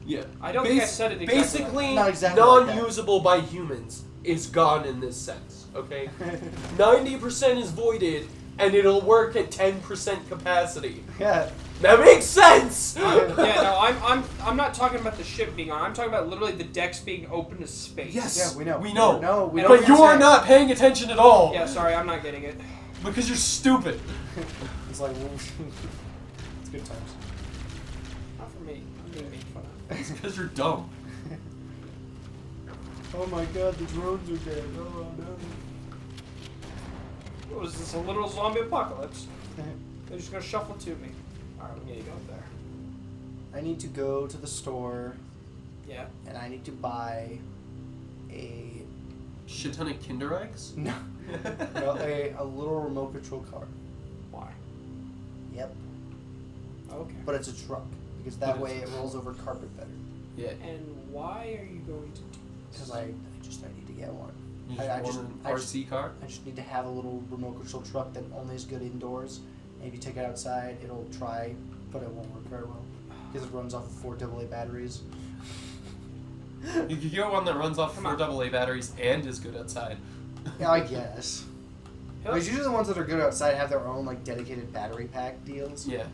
Yeah. I don't think I said it exactly Basically, Not exactly like that. non-usable by humans is gone in this sense, okay? 90% is voided, and it'll work at 10% capacity. Yeah. That makes sense! Yeah, no, I'm not talking about the ship being on. I'm talking about literally the decks being open to space. Yes, Yeah, we know. We know. No, we don't But you are understand. not paying attention at all. Yeah, sorry, I'm not getting it. Because you're stupid. It's like, it's good times. Not for me. I'm being made fun of. It's because you're dumb. Oh my god, the drones are dead. Oh no. What is this, a literal zombie apocalypse? They're just gonna shuffle to me. Alright, we need to go up there. I need to go to the store Yeah. and I need to buy a Shit ton of Kinder Eggs? no, a little remote control car. Why? Yep, Okay. but it's a truck because that way it rolls over carpet better. Yeah. And why are you going to do this? Because I need to get one. You I just just- want I an just- RC car? I just need to have a little remote control truck that only is good indoors. And if you take it outside, it'll try, but it won't work very well because it runs off of 4 AA batteries. You could get one that runs off Come 4 on. AA batteries and is good outside. Yeah, I guess. Hell, But usually the ones that are good outside have their own like dedicated battery pack deals. Yeah.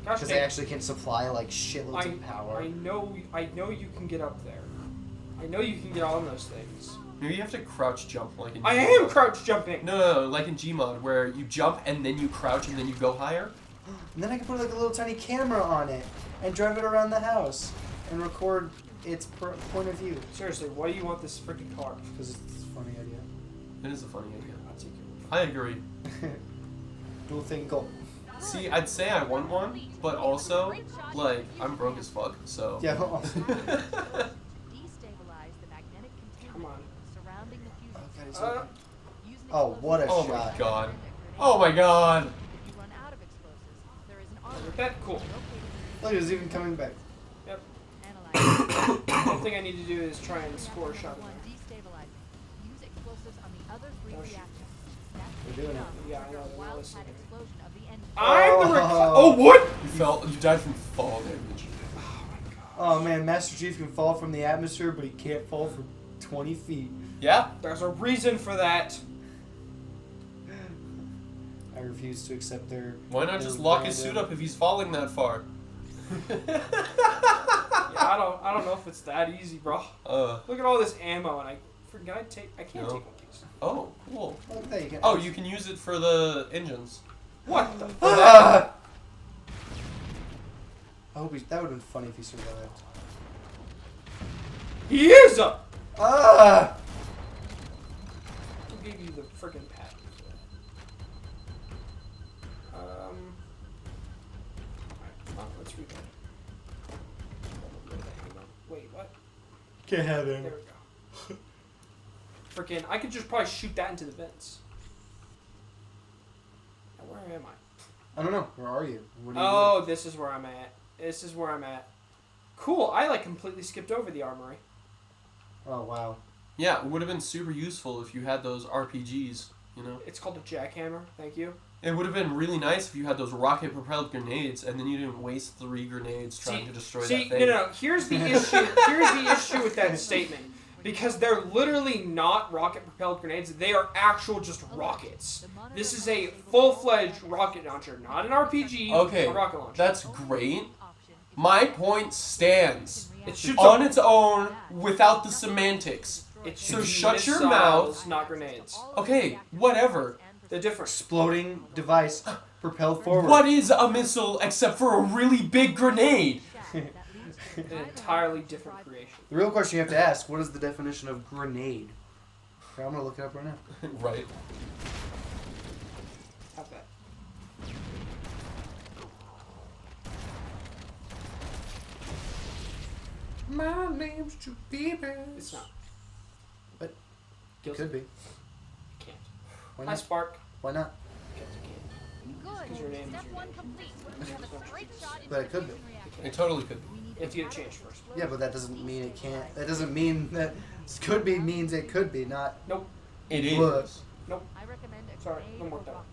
gosh, Because they actually can supply like shitloads of power. I know you can get up there. I know you can get on those things. Maybe you have to crouch jump like in I Gmod. am crouch jumping. No, like in Gmod, where you jump and then you crouch and then you go higher. And then I can put like a little tiny camera on it and drive it around the house and record its point of view. Seriously, why do you want this freaking car? Because it's a funny idea. It is a funny idea. I'll take it. I agree. Dual thing goal. See, I'd say I want one, but also, like, I'm broke as fuck, so. Yeah. Destabilize the magnetic Come on. contaminant surrounding the fusion. Okay, it's Uh, okay. Use an Oh, what a Oh shot. my god. Oh my god. If you run out of explosives, there is an armor Look at that, cool. Look, it's even coming back. Yep. analyzer. One thing I need to do is try and score a shot. One destabilizing. Use explosives on the other 3 Oh, shit. reactors. That's We're doing it. Yeah, I know, trigger a they're not wildcat listening to me. explosion of the engine. I'm the Oh. Oh, what? You died from fall damage. Oh man, Master Chief can fall from the atmosphere, but he can't fall from 20 feet. Yeah? There's a reason for that. I refuse to accept their. Why not just lock his suit up if he's falling that far? Yeah, I don't know if it's that easy, bro. Look at all this ammo, and I can't take one of these. Oh, cool. Oh, there you go. Oh, you can use it for the engines. What the? Ah! I hope that would have been funny if he survived. He is up. Ah! Who gave you the freaking patent for that? Alright, well, let's read that. Wait, what? Can't have There him. we go. Freaking, I could just probably shoot that into the vents. Now, where am I? I don't know. Where are you? What are you Oh, this is where I'm at. This is where I'm at. Cool. I like completely skipped over the armory. doing? Oh wow. Yeah, it would have been super useful if you had those RPGs, you know? It's called a jackhammer. Thank you. It would have been really nice if you had those rocket-propelled grenades and then you didn't waste 3 grenades trying to destroy that thing. No. Here's the issue. Here's the issue with that statement. Because they're literally not rocket-propelled grenades. They are actual just rockets. This is a full-fledged rocket launcher, not an RPG. Okay, A rocket launcher. that's great. My point stands. It shoots On up. its own, without the semantics. It So shoots shut your missiles, mouth. not grenades. Okay, whatever. They're different. Exploding device propelled forward. What is a missile except for a really big grenade? An entirely different creation. The real question you have to ask: what is the definition of grenade? Okay, I'm gonna look it up right now. Right. Have that. My name's Jupiter. It's not. But Kills could be. Can't. Why Hi, not? Spark. Why not? Because it can't. Good. Because your name is Step your 1 name. complete. You have a straight shot into But it the could be. fusion reactor. It totally could be. You have to get it changed first. Yeah, but that doesn't mean it can't. That doesn't mean that could be means it could be. Not. Nope. It is. Look. I recommend a Sorry, grenade one more or time. rocket.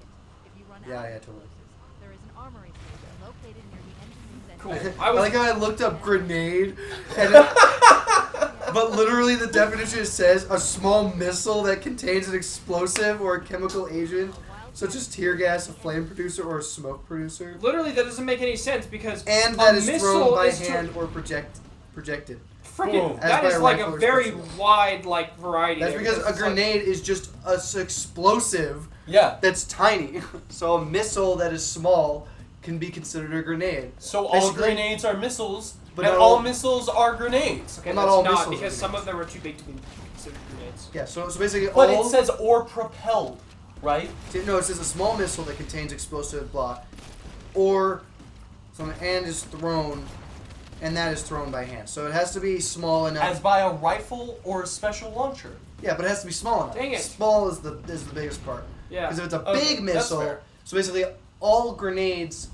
If you run Yeah, out of yeah, totally. explosives, there is an armory station located near the engine room's Cool. entrance. I I was. like how I looked up grenade, and but literally the definition says a small missile that contains an explosive or a chemical agent, such as tear gas, a flame producer, or a smoke producer, Literally, that doesn't make any sense because and a that is missile thrown by is hand or projected. Freaking, Boom. that As by is a like rifle a or very explosive. wide like variety. That's there, because a it's like- grenade is just a explosive Yeah. that's tiny. So a missile that is small can be considered a grenade. So all Basically- grenades are missiles, But and not all all- missiles are grenades. Okay, Well, not that's all not missiles are because some of grenades. them are too big to be considered grenades. Yeah. So basically But all. it says or propelled, right? No, it says a small missile that contains explosive blah, or something and is thrown, and that is thrown by hand. So it has to be small enough. As by a rifle or a special launcher. Yeah, but it has to be small enough. Dang it. Small is the biggest part. Yeah. Because if it's a Okay, big that's missile, fair. so basically all grenades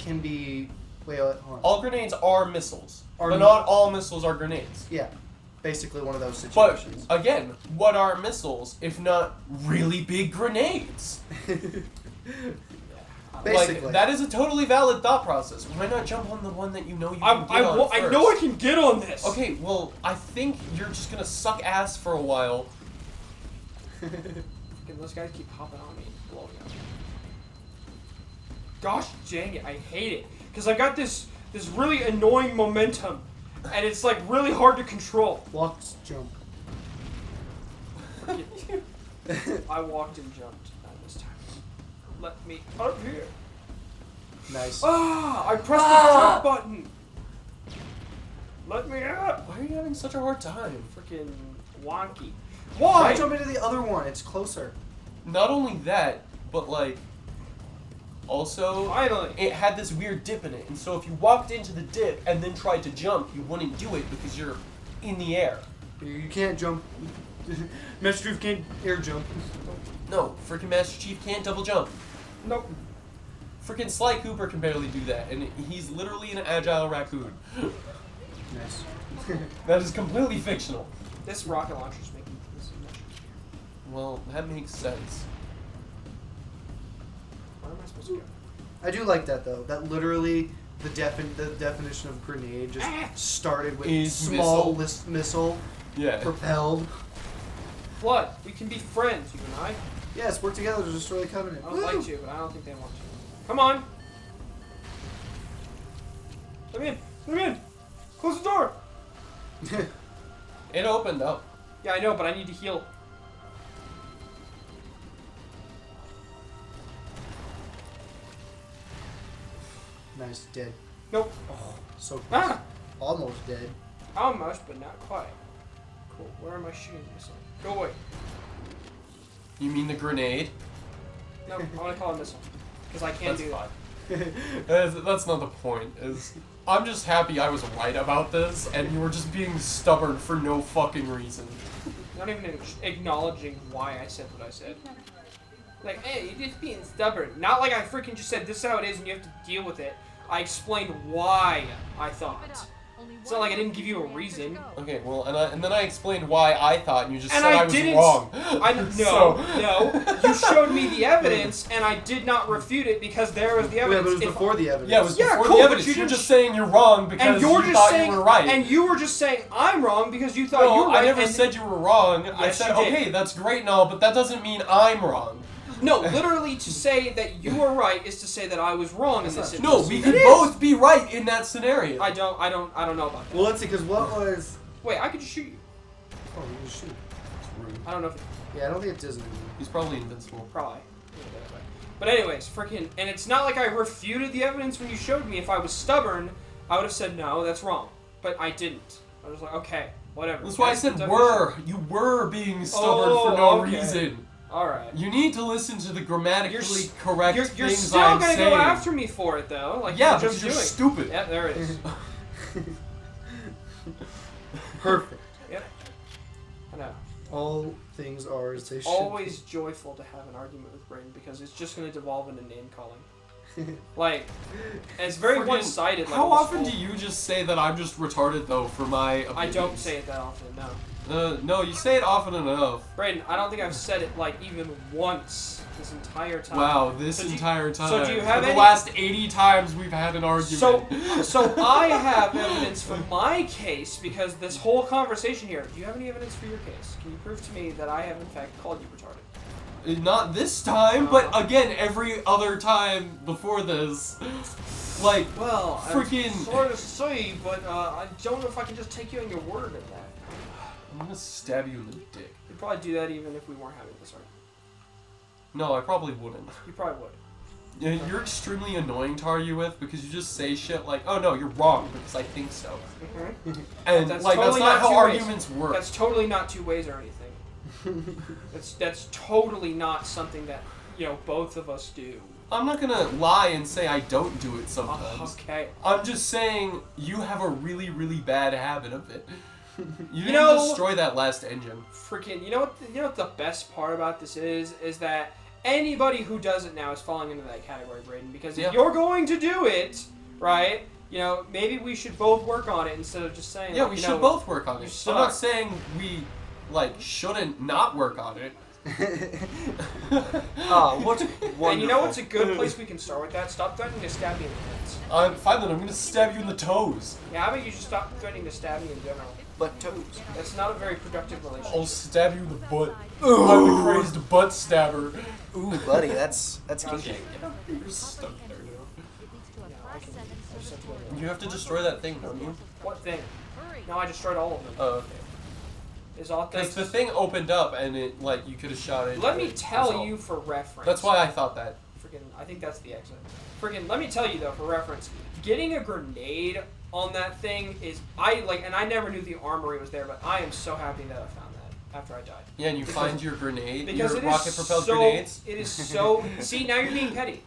can be. Wait, hold on. All grenades are missiles, Are but mi- not all missiles are grenades. Yeah, basically one of those But situations. again, what are missiles if not really big grenades? Basically. Like, that is a totally valid thought process. Why not jump on the one that you know you I, can I, get on wa- I know I first? can get on this. Okay, well, I think you're just gonna suck ass for a while. Fucking those guys keep hopping on me, and blowing up. Gosh dang it, I hate it because I got this really annoying momentum, and it's like really hard to control. Walks jump. I walked and jumped this time. Let me up here. Nice. Ah! I pressed the jump button. Let me up. Why are you having such a hard time? Freaking wonky. Why Why? jump into the other one? It's closer. Not only that, but like, also, Finally. it had this weird dip in it, and so if you walked into the dip and then tried to jump, you wouldn't do it because you're in the air. You can't jump. Master Chief can't air jump. No, freaking Master Chief can't double jump. Nope. Freaking Sly Cooper can barely do that, and he's literally an agile raccoon. Nice. That is completely fictional. This rocket launcher's making this much easier. Well, that makes sense. Where am I supposed to go? I do like that though. That literally the definition of grenade just started with Is small missile. missile Yeah. propelled. Flood, we can be friends, you and I. Yes, work together to destroy the Covenant. I would like to, but I don't think they want to. Come on. Let me in. Let me in. Close the door. It opened up. Yeah, I know, but I need to heal. Nice, dead. Nope. So close. Ah! Almost dead. Almost, but not quite. Cool. Where am I shooting this at? Go away. You mean the grenade? No, I want to call it missile. Because I can't That's do fine. that. That's not the point. I'm just happy I was right about this, and you were just being stubborn for no fucking reason. Not even acknowledging why I said what I said. Like, hey, you're just being stubborn. Not like I freaking just said this is how it is and you have to deal with it. I explained why I thought. It's not like I didn't give you a reason. Okay, well, and then I explained why I thought, and you just And said I I was didn't. wrong. No. You showed me the evidence, and I did not refute it because there was the Yeah, evidence. but it was If- before the evidence. Yeah, it was Yeah, before cool, the but evidence. you You're just- just saying you're wrong because and you're you just thought saying, you were right. and you were just saying I'm wrong because you thought no, you were right. I never and said you were wrong. I Yes, said, you did. okay, that's great and all, but that doesn't mean I'm wrong. No, literally to say that you were right is to say that I was wrong in this situation. No, we could It is. both be right in that scenario. I don't know about that. Well, let's see, because what was... Wait, I could just shoot you. Oh, you just shoot. I don't know if it, Yeah, I don't think it does anything. He's probably invincible. probably. But anyways, freaking, and it's not like I refuted the evidence when you showed me. If I was stubborn, I would have said no, that's wrong. But I didn't. I was like, okay, whatever. That's why I the said definition. were. You were being stubborn for no okay. reason. All right. You need to listen to the grammatically You're correct You're things still I'm gonna saying. go after me for it though, like Yeah, you're because just you're doing. stupid. Yeah, there it is. Perfect. Yep. I know. All things are as they should. Always joyful to have an argument with Braden because it's just gonna devolve into name calling. Like, and it's very Friggin- one-sided. How like, often do you just say that I'm just retarded though for my opinions? I don't say it that often. No, No, you say it often enough. Braden. I don't think I've said it like even once this entire time. Wow, this So do you- entire time. so do you have for the any- last 80 times we've had an argument. So I have evidence for my case because this whole conversation here. Do you have any evidence for your case? Can you prove to me that I have in fact called you retarded? Not this time, but again, every other time before this. Like, Well, freaking. I'm sorry to say, but I don't know if I can just take you on your word in that. I'm gonna stab you in the dick. You'd probably do that even if we weren't having this argument. No, I probably wouldn't. You probably would. Yeah, you're extremely annoying to argue with because you just say shit like, "Oh no, you're wrong because I think so," and That's like totally that's not how two ways. arguments work. That's totally not two ways or anything. That's totally not something that both of us do. I'm not gonna lie and say I don't do it sometimes. Okay. I'm just saying you have a really, really bad habit of it. You didn't know- destroy that last engine. Freaking. You know what the best part about this is that anybody who does it now is falling into that category, Braden. Because Yeah. if you're going to do it, right? Maybe we should both work on it instead of just saying. Yeah, like, we you should know, both work on you it. suck. I'm not saying we shouldn't not work on it. What's wonderful. And you know what's a good place we can start with that? Stop threatening to stab me in the heads. Fine then, I'm gonna stab you in the toes. Yeah, how about you just stop threatening to stab me in general? But toes. That's not a very productive relationship. I'll stab you in the butt. I'm the crazed butt stabber. Ooh, buddy, that's Okay. You're stuck there now. I just have to go there. You have to destroy that thing, don't you? What thing? No, I destroyed all of them. Oh, okay. Is all Because thanks. the thing opened up and it, like, you could have shot it. Let me That's tell all. you for reference. That's why I thought that. Freaking, I think that's the exit. Freaking, let me tell you though, for reference, getting a grenade on that thing is, and I never knew the armory was there, but I am so happy that I found that after I died. Yeah, and you find your grenade, Because your it is rocket-propelled so, grenades. it is so, see, now you're being petty.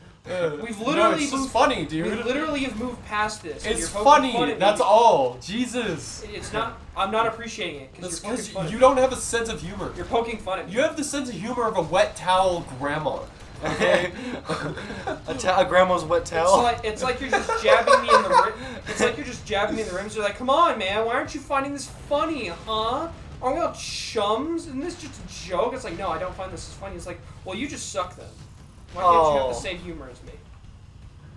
We've No, literally it's just moved, funny, we dude. literally have moved past this. and It's you're poking fun funny. at That's me. all. Jesus. It's not, I'm not appreciating it, That's because you're poking because fun at you me. don't have a sense of humor. You're poking fun at me. You have the sense of humor of a wet towel grandma. Okay. A grandma's wet towel. It's like you're just jabbing me in the rim. It's like you're just jabbing me in the rims. You're like, come on, man, why aren't you finding this funny, huh? Aren't we all chums? Isn't this just a joke? It's like, no, I don't find this as funny. It's like, well, you just suck then. Why can't you have the same humor as me?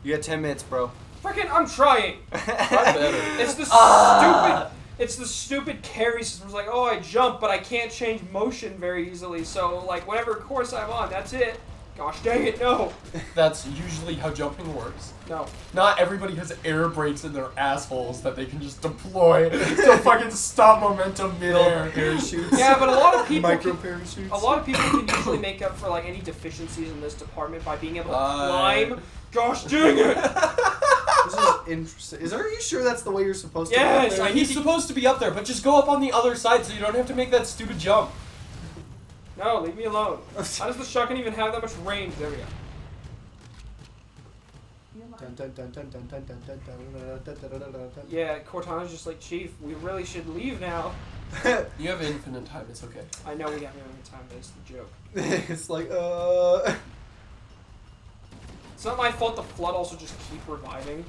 You got 10 minutes, bro. Freaking, I'm trying. Try better. It's the stupid. It's the stupid carry system. It's like, oh, I jump, but I can't change motion very easily. So, like, whatever course I'm on, that's it. Gosh dang it, no. That's usually how jumping works. No. Not everybody has air brakes in their assholes that they can just deploy to fucking stop momentum midair. Parachutes. Yeah, but a lot of people. Micro parachutes. A lot of people can usually make up for like any deficiencies in this department by being able to Bye. climb. Gosh dang it! This is interesting. Are you sure that's the way you're supposed to Yes, go? I He's need to- supposed to be up there, but just go up on the other side so you don't have to make that stupid jump. No, leave me alone. How does the shotgun even have that much range? There we go. Dun, dun, dun, dun, dun, dun, dun, dun, dun, dun, dun, dun, dun, dun. Yeah, Cortana's just like, Chief, we really should leave now. You have infinite time, it's okay. I know we have no time, but it's the joke. It's like, It's not my fault the flood also just keep reviving.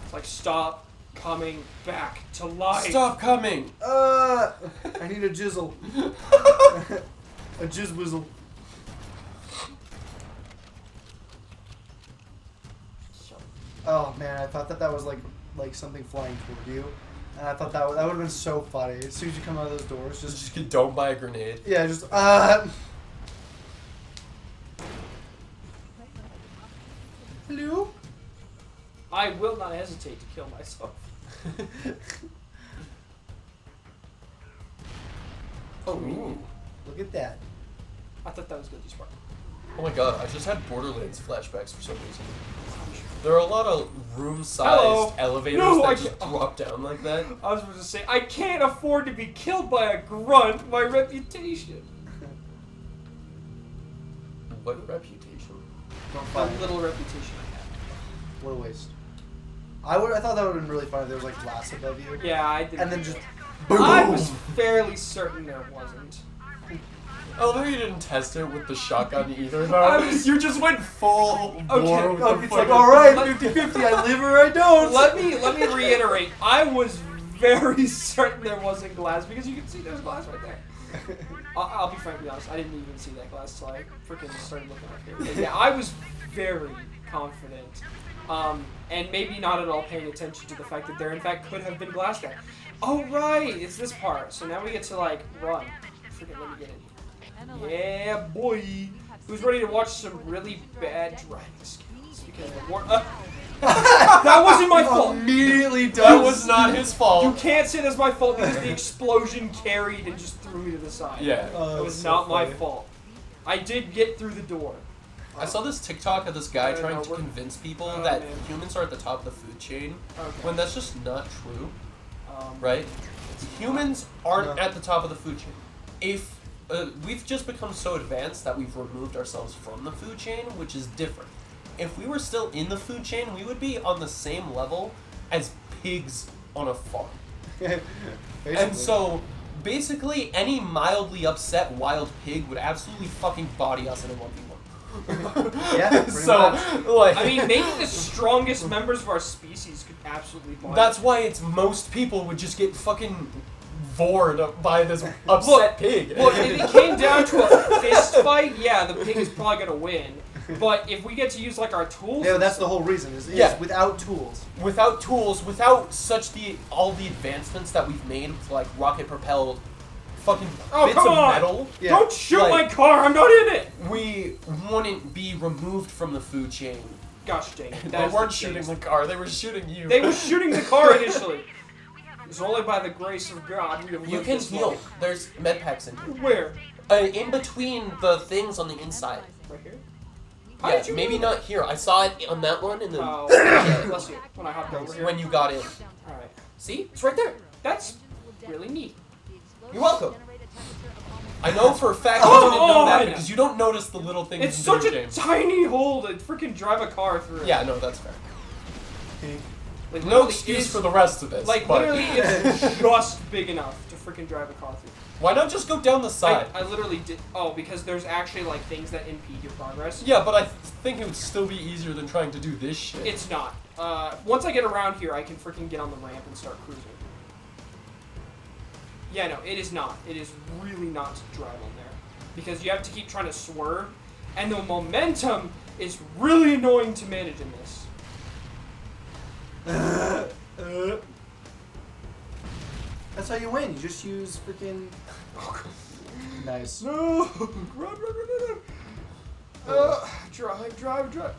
It's like, stop coming back to life. Stop coming! I need a jizzle. A jizz whizzle. Oh man, I thought that was like something flying toward you, and I thought that would have been so funny. As soon as you come out of those doors, Just get domed by a grenade. yeah, just Hello. I will not hesitate to kill myself. Ooh. Look at that. I thought that was good, Spark. Oh my god, I just had Borderlands flashbacks for some reason. There are a lot of room-sized Hello. elevators No, I that just can't- drop down like that. I was supposed to say, I can't afford to be killed by a grunt. My reputation. What reputation? Don't The fight. little reputation I have. What a waste. I thought that would have been really funny if there was like glass above you. Yeah, I did. And then just I was fairly certain there wasn't. Oh, no, you didn't test it with the shotgun either, though. I was- You just went full bore with the it's like, fucking- alright, 50-50, I live or I don't. Let me reiterate. I was very certain there wasn't glass because you can see there's glass right there. I'll be frankly honest. I didn't even see that glass till I freaking started looking up here. But yeah, I was very confident, and maybe not at all paying attention to the fact that there in fact could have been glass there. Oh right, it's this part. So now we get to like run. Freaking let me get in here. Yeah, boy. Who's ready to watch some really bad driving skills? Because the war. That wasn't my fault. Immediately does. That was not his You fault. can't say that's my fault because the explosion carried and just threw me to the side. Yeah. It was not my fault. I did get through the door. I saw this TikTok of this guy No, trying no, to we're- convince people Oh, that man. humans are at the top of the food chain, Okay. when that's just not true, Um, right? Humans aren't No. at the top of the food chain. If we've just become so advanced that we've removed ourselves from the food chain, which is different. If we were still in the food chain, we would be on the same level as pigs on a farm. And so, basically, any mildly upset wild pig would absolutely fucking body us in a 1v1. Yeah, pretty so, much. like, I mean, maybe the strongest members of our species could absolutely bond. that's why it's most people would just get fucking vored by this upset pig. Look, if it came down to a fist fight, yeah, the pig is probably gonna win. But if we get to use like our tools, Yeah, that's the whole reason. Is Yeah. without tools. Without tools, without all the advancements that we've made with like rocket propelled fucking Oh, bits come of on! metal, Yeah. Don't shoot Like- my car! I'm not in it. we wouldn't be removed from the food chain. Gosh dang it! They That is weren't the shooting biggest- the car, they were shooting you. They were shooting the car initially. It's only by the grace of God we have You lived can this heal. long. There's med packs in here. Where? In between the things on the inside. Right here? How Yeah, did you maybe know not here. I saw it on that one, and then Oh, bless you. When I hopped over here. when you got in. Alright. See, it's right there. That's really neat. You're welcome. I know for a fact you Come didn't know that on! because you don't notice the little things It's in such video a games. tiny hole to freaking drive a car through. Yeah, no, that's fair. Like, No literally, excuse it's- for the rest of this. Like, but literally, it's just big enough to freaking drive a car through. why not just go down the side? I literally did. Oh, because there's actually like things that impede your progress. Yeah, but I think it would still be easier than trying to do this shit. It's not. Once I get around here, I can freaking get on the ramp and start cruising. Yeah, no, it is not. It is really not to drive on there. Because you have to keep trying to swerve, and the momentum is really annoying to manage in this. That's how you win. You just use freaking. Nice. No! Run. Drive.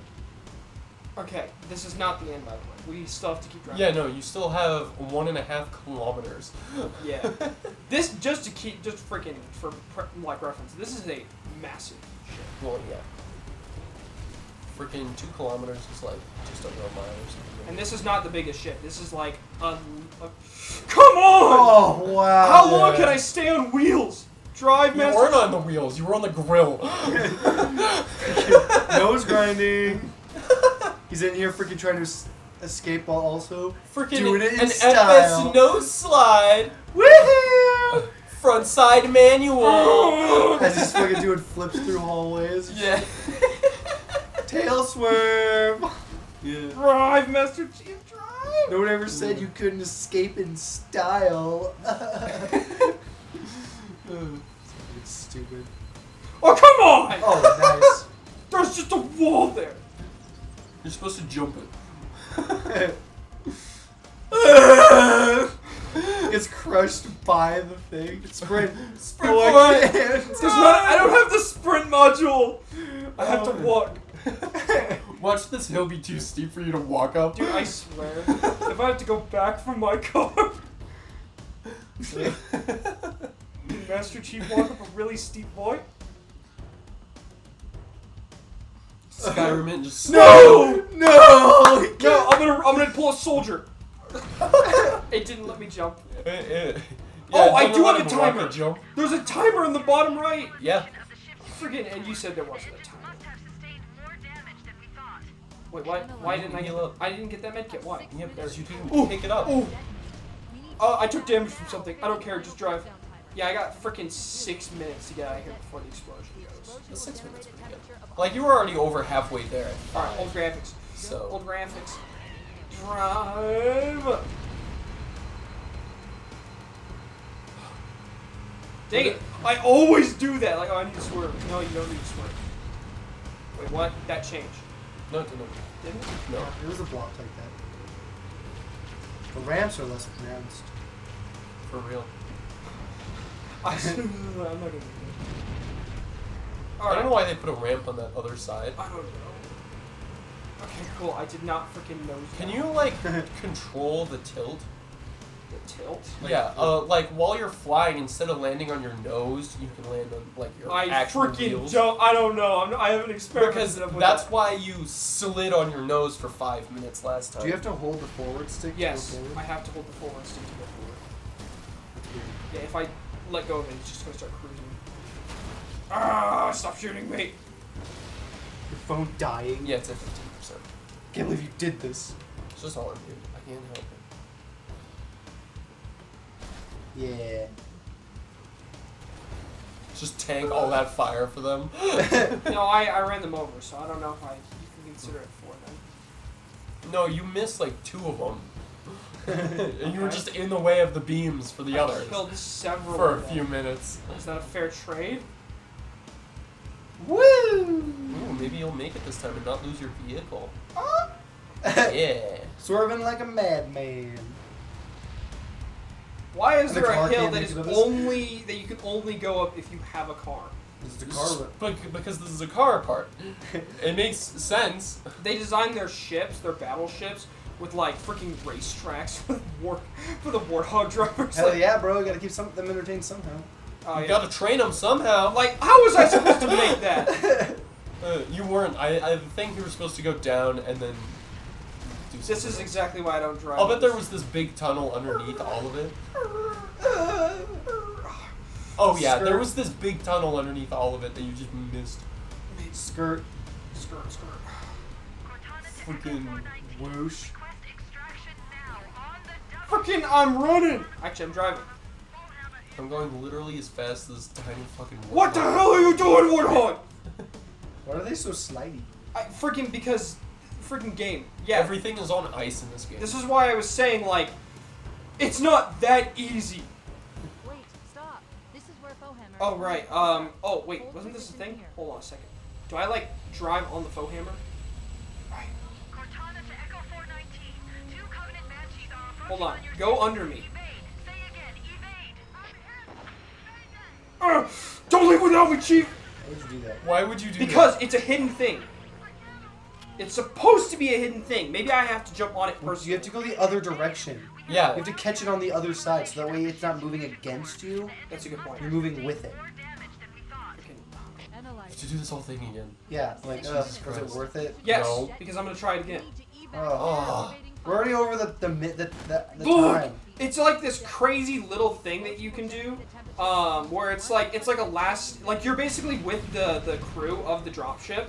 Okay, this is not the end, by the way. We still have to keep driving. Yeah, no, you still have 1.5 kilometers. Yeah. This, just freaking, for, like, reference, this is a massive ship. Well, yeah. Freaking 2 kilometers is like just under a mile or something. And this is not the biggest ship. This is like come on! Oh wow. How long can I stay on wheels? Drive, You Master. weren't on the wheels, you were on the grill. Nose grinding. He's in here freaking trying to escape while also Freaking doing it in an style. FS nose slide. Woohoo! Front side manual. As he's fucking doing flips through hallways. Yeah. Tail swerve. Yeah. Drive, Master Chief, drive! No one ever said you couldn't escape in style. It's stupid. Oh, come on! Oh, There's just a wall there. You're supposed to jump it. nice. Gets crushed by the thing. Sprint. Sprint Oh, for I it. can't. I don't have the sprint module. I have to walk. Watch this hill be too steep for you to walk up. Dude, I swear. If I have to go back from my car. Master Chief walk up a really steep point. Skyrim it just No! No! No, I'm gonna pull a soldier. It didn't let me jump. Oh, I do have a timer. Jump. There's a timer in the bottom right. Yeah. Friggin', and you said there wasn't a timer. Wait, why didn't I get? Heal up. I didn't get that medkit. Why? Yeah, because you didn't Ooh. pick it up. Oh, I took damage from something. I don't care. Just drive. Yeah, I got freaking 6 minutes to get out of here before the explosion goes. The 6 minutes pretty good. Like you were already over halfway there. All right, old graphics. So Old graphics. Drive. Dang it! I always do that. Like, oh, I need to swerve. No, you don't need to swerve. Wait, what? That changed. no, didn't. Didn't it? No. It was a block like that. The ramps are less pronounced. For real. I'm not gonna do it. I don't know why they put a ramp on that other side. I don't know. Okay, cool. I did not freaking know. Can you like control the tilt? The tilt? Yeah, like while you're flying, instead of landing on your nose, you can land on like your I actual freaking wheels. don't. I don't know. I haven't experimented Because with that's that. why you slid on your nose for 5 minutes last time. Do you have to hold the forward stick Yes, to go I forward? have to hold the forward stick to go forward. That's weird. Yeah, if I let go of it, it's just gonna start cruising. Ah! Stop shooting me! Your phone dying. Yeah, it's at 15%. Can't believe you did this. It's just all I'm doing. I can't help it. Yeah. Just tank all that fire for them. No, I ran them over, so I don't know if you can consider it for them. No, you missed like 2 of them. And you were just in the way of the beams for the I others. killed several For a of them. few minutes. Is that a fair trade? Woo! Ooh, maybe you'll make it this time and not lose your vehicle. Yeah. Swerving like a madman. Why is The there a car hill can't that make is it up this- only that you can only go up if you have a car? This is the car. Because this is a car part. It makes sense. They designed their ships, their battleships, with like freaking racetracks for the Warthog drivers. Hell Like, yeah, bro! You gotta keep them entertained somehow. oh, You yeah. gotta train them somehow. Like, how was I supposed to make that? You weren't. I think you were supposed to go down and then do This is something. exactly why I don't drive. I'll bet there was this big tunnel underneath all of it. Oh yeah, there Skirt. was this big tunnel underneath all of it that you just missed. Skirt, Skirt. Freaking whoosh. Freaking, I'm running. Actually, I'm driving. I'm going literally as fast as this tiny fucking. What the warthog. hell are you doing, Warthog? Why are they so slidey? Freaking because, freaking game. Yeah. Everything is on ice in this game. This is why I was saying like, it's not that easy. Wait, stop. This is where Fohammer. Oh right. Oh wait, wasn't this a position thing? here. Hold on a second. Do I like drive on the Fohammer? Right. Cortana to Echo 419. 2 Covenant Banshees are approaching Hold on. on your Go team. under me. Evade. Say again, evade. Don't leave without me, Chief. Why would you do that? Why would you do Because that? it's a hidden thing. It's supposed to be a hidden thing. Maybe I have to jump on it personally. You have to go the other direction. You Yeah. have to catch it on the other side, so that way it's not moving against you. That's a good point. You're moving with it. Freaking- Analyze. To do this whole thing again. Yeah, like, Jesus was it Christ. worth it? Yes, No. because I'm gonna try it again. Oh. We're already over the Look, time. it's like this crazy little thing that you can do, where it's like a last, like you're basically with the crew of the dropship,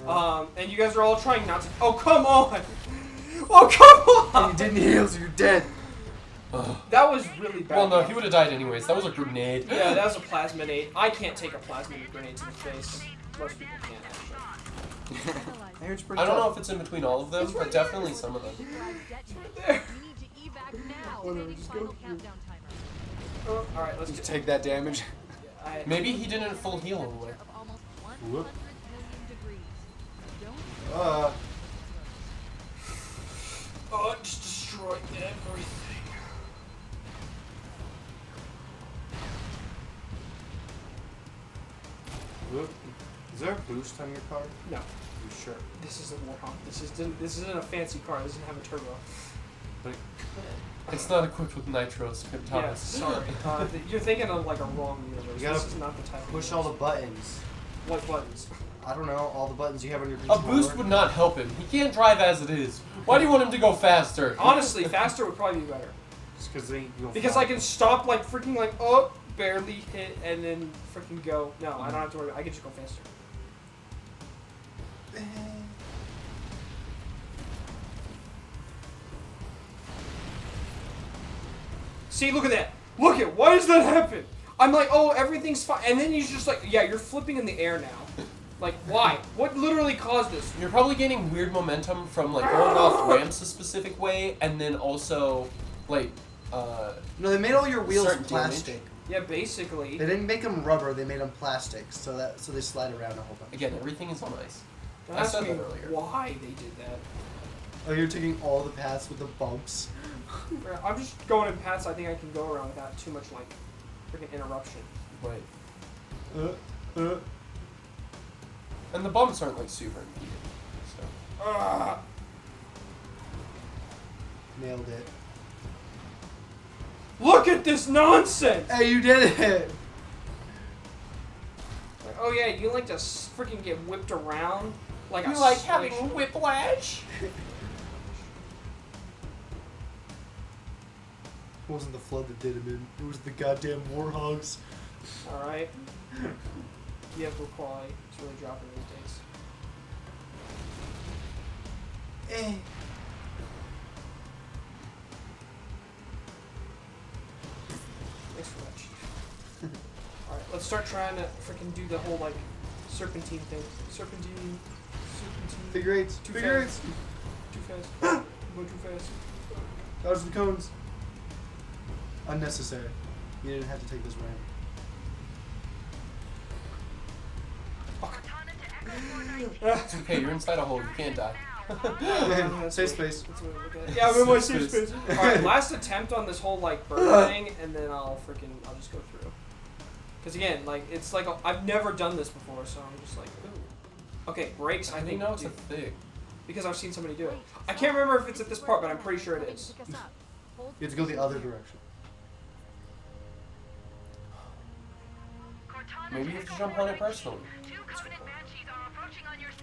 and you guys are all trying not to. Oh come on! Oh come And on! you didn't heal, so you're dead. Ugh. That was really bad. Well, no, he would have died anyways. That was a grenade. Yeah, that was a plasma grenade. I can't take a plasma grenade to the face. Most people can't actually. I heard it's pretty I don't tough. know if it's in between all of them, but definitely some of them. There. We need to evac now. Whatever, just Final go. countdown timer. Oh, all right, let's You get. take that damage. I, Maybe he didn't full heal all the way. Of almost 100 Whoop. million degrees. Don't oh, it just destroyed everything. Is there a boost on your car? No, You sure? this isn't Warhawk. This isn't a fancy car. This doesn't have a turbo. But It's not equipped with nitros, Yeah, Thomas. sorry. You're thinking of like a wrong universe. You gotta This is not the type of push all the buttons. What buttons? I don't know, all the buttons you have on your A controller. boost would not help him. He can't drive as it is. Why do you want him to go faster? Honestly, faster would probably be better. Just because they you Because I can stop like freaking like oh barely hit and then freaking go. No, I don't have to worry. I can just go faster. See, look at that. Look at why does that happen? I'm like, oh, everything's fine, and then he's just like, yeah, you're flipping in the air now. Like, why? What literally caused this? You're probably gaining weird momentum from like going off ramps a specific way, and then also like No, they made all your wheels Certain plastic. Yeah, basically. They didn't make them rubber, they made them plastic, so they slide around a whole bunch. again everything is on ice. Don't I ask said me that earlier. why they did that. Oh, you're taking all the paths with the bumps. I'm just going in paths I think I can go around without too much like freaking interruption. Right. Uh. And the bumps aren't like super impeded. So Nailed it. Look at this nonsense! Hey, you did it! Like, oh yeah, you like to freaking get whipped around like you a like swish. having whiplash? It wasn't the flood that did him in. It was the goddamn warhogs. All right. Vehicle quality. It's really dropping these days. Eh. Thanks for that, Chief. All right, let's start trying to freaking do the whole like serpentine thing. Serpentine. Figure eights. Too Figure fast. eights. Too fast. Go too fast. Dodge the cones. Unnecessary. You didn't have to take this ramp. It's okay, you're inside a hole, you can't die. That's Safe what- space. that's what I look at. Yeah, I'm in my Safe safe space. space. Alright, last attempt on this whole like bird thing, and then I'll just go through. Because again, like it's like I've never done this before, so I'm just like, ooh. Okay, brakes. I I think think know it's a do- thing. because I've seen somebody do it. I can't remember if it's at this part, but I'm pretty sure it is. You have to go the other direction. Cortana Maybe to you have to Echo jump on it 419. personally. 2 Covenant Banshees are approaching on your 6.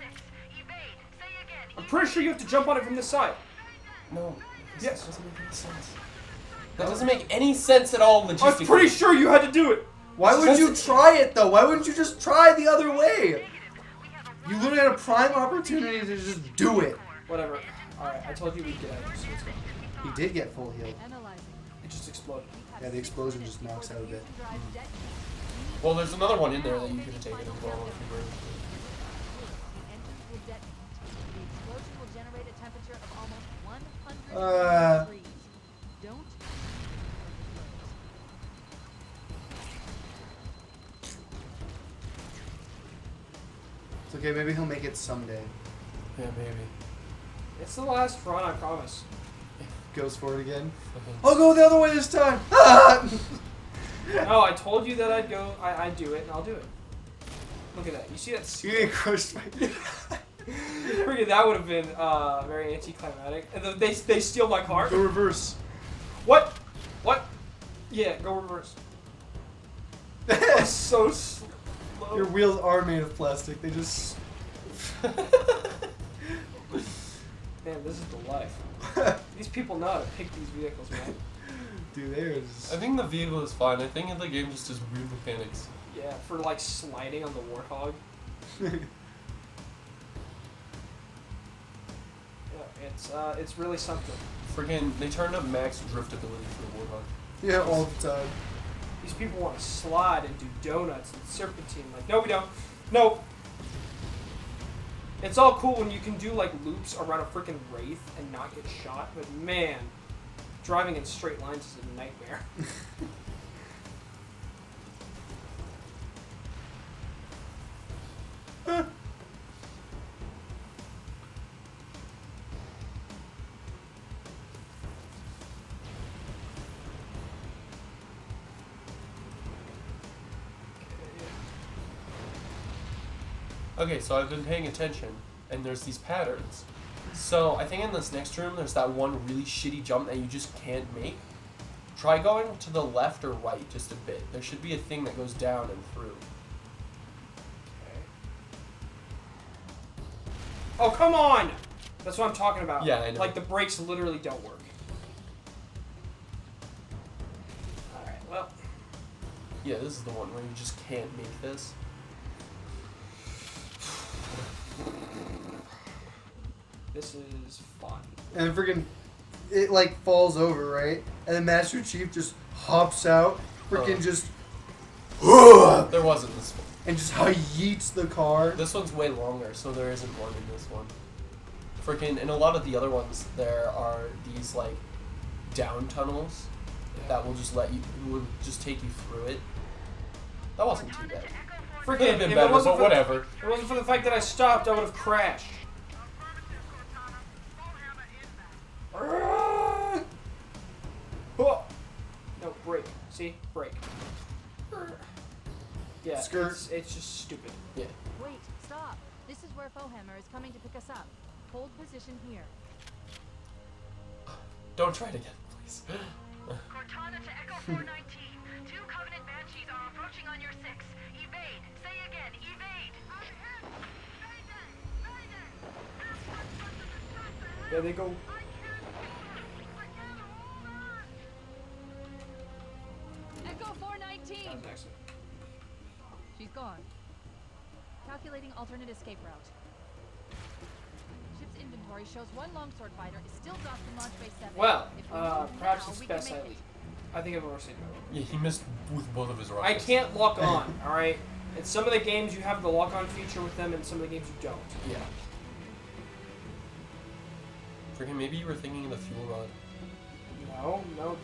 Evade. Say again. I'm pretty sure you have to jump on it from this side. No. Yes. That doesn't make any sense. That doesn't make any sense at all logistically. I'm pretty sure you had to do it. Why would you try it though? Why wouldn't you just try the other way? You literally had a prime opportunity to just do it. Whatever. Alright, I told you we'd get out of this. Let's go. He did get full healed. Analyzing. It just exploded. Yeah, the explosion just knocks out a bit. Well, there's another one in there that you could have taken as well if you were. The engines will detonate. The explosion will generate a temperature of almost 100 degrees. Don't. It's okay, maybe he'll make it someday. Yeah, maybe. It's the last run, I promise. Goes for it again. Okay. I'll go the other way this time. Ah! No, I told you that I'd go. I'd do it, and I'll do it. Look at that. You see that? You get crushed by. Freaking, that would have been very anticlimactic. And then they steal my car. Go reverse. What? What? Yeah, go reverse. That's so slow. Your wheels are made of plastic. They just. Man, this is the life. These people know how to pick these vehicles, man. Dude, there's. I think the vehicle is fine. I think the game just has weird mechanics. Yeah, for like sliding on the Warthog. Yeah, it's really something. Freaking, they turned up max drift ability for the Warthog. Yeah, all the time. These people want to slide and do donuts and serpentine. Like, no, we don't. No. It's all cool when you can do like loops around a freaking wraith and not get shot, but man, driving in straight lines is a nightmare. Okay, so I've been paying attention, and there's these patterns. So I think in this next room, there's that one really shitty jump that you just can't make. Try going to the left or right just a bit. There should be a thing that goes down and through. Oh, come on! That's what I'm talking about. Yeah, I know. Like, the brakes literally don't work. Alright, well. Yeah, this is the one where you just can't make this. This is fun. And freaking, it like falls over, right? And then Master Chief just hops out, freaking just. There wasn't this one. And just how he yeets the car. This one's way longer, so there isn't one in this one. Freaking, in a lot of the other ones, there are these like down tunnels that will just just take you through it. That wasn't too bad. Could have been if it better, wasn't but for- whatever. If it wasn't for the fact that I stopped, I would have crashed. Oh. No, brake. See? Brake. Yeah, Skirt. it's just stupid. Yeah. Wait, stop. This is where Fohammer is coming to pick us up. Hold position here. Don't try it again, please. Cortana to Echo 419. 2 Covenant Banshees are approaching on your 6. Evade. Say again. Evade. There they go. Echo That 419! was an accident. She's gone. Calculating alternate escape route. Ship's inventory shows one longsword fighter is still docked in Launch Bay 7. Well, If we move perhaps now, it's we can best make I it. leave. I think I've overseen that. Yeah, he missed with both of his I rockets. can't lock on, alright? In some of the games you have the lock on feature with them, and some of the games you don't. Yeah. Freaking, maybe you were thinking of the fuel rod. No,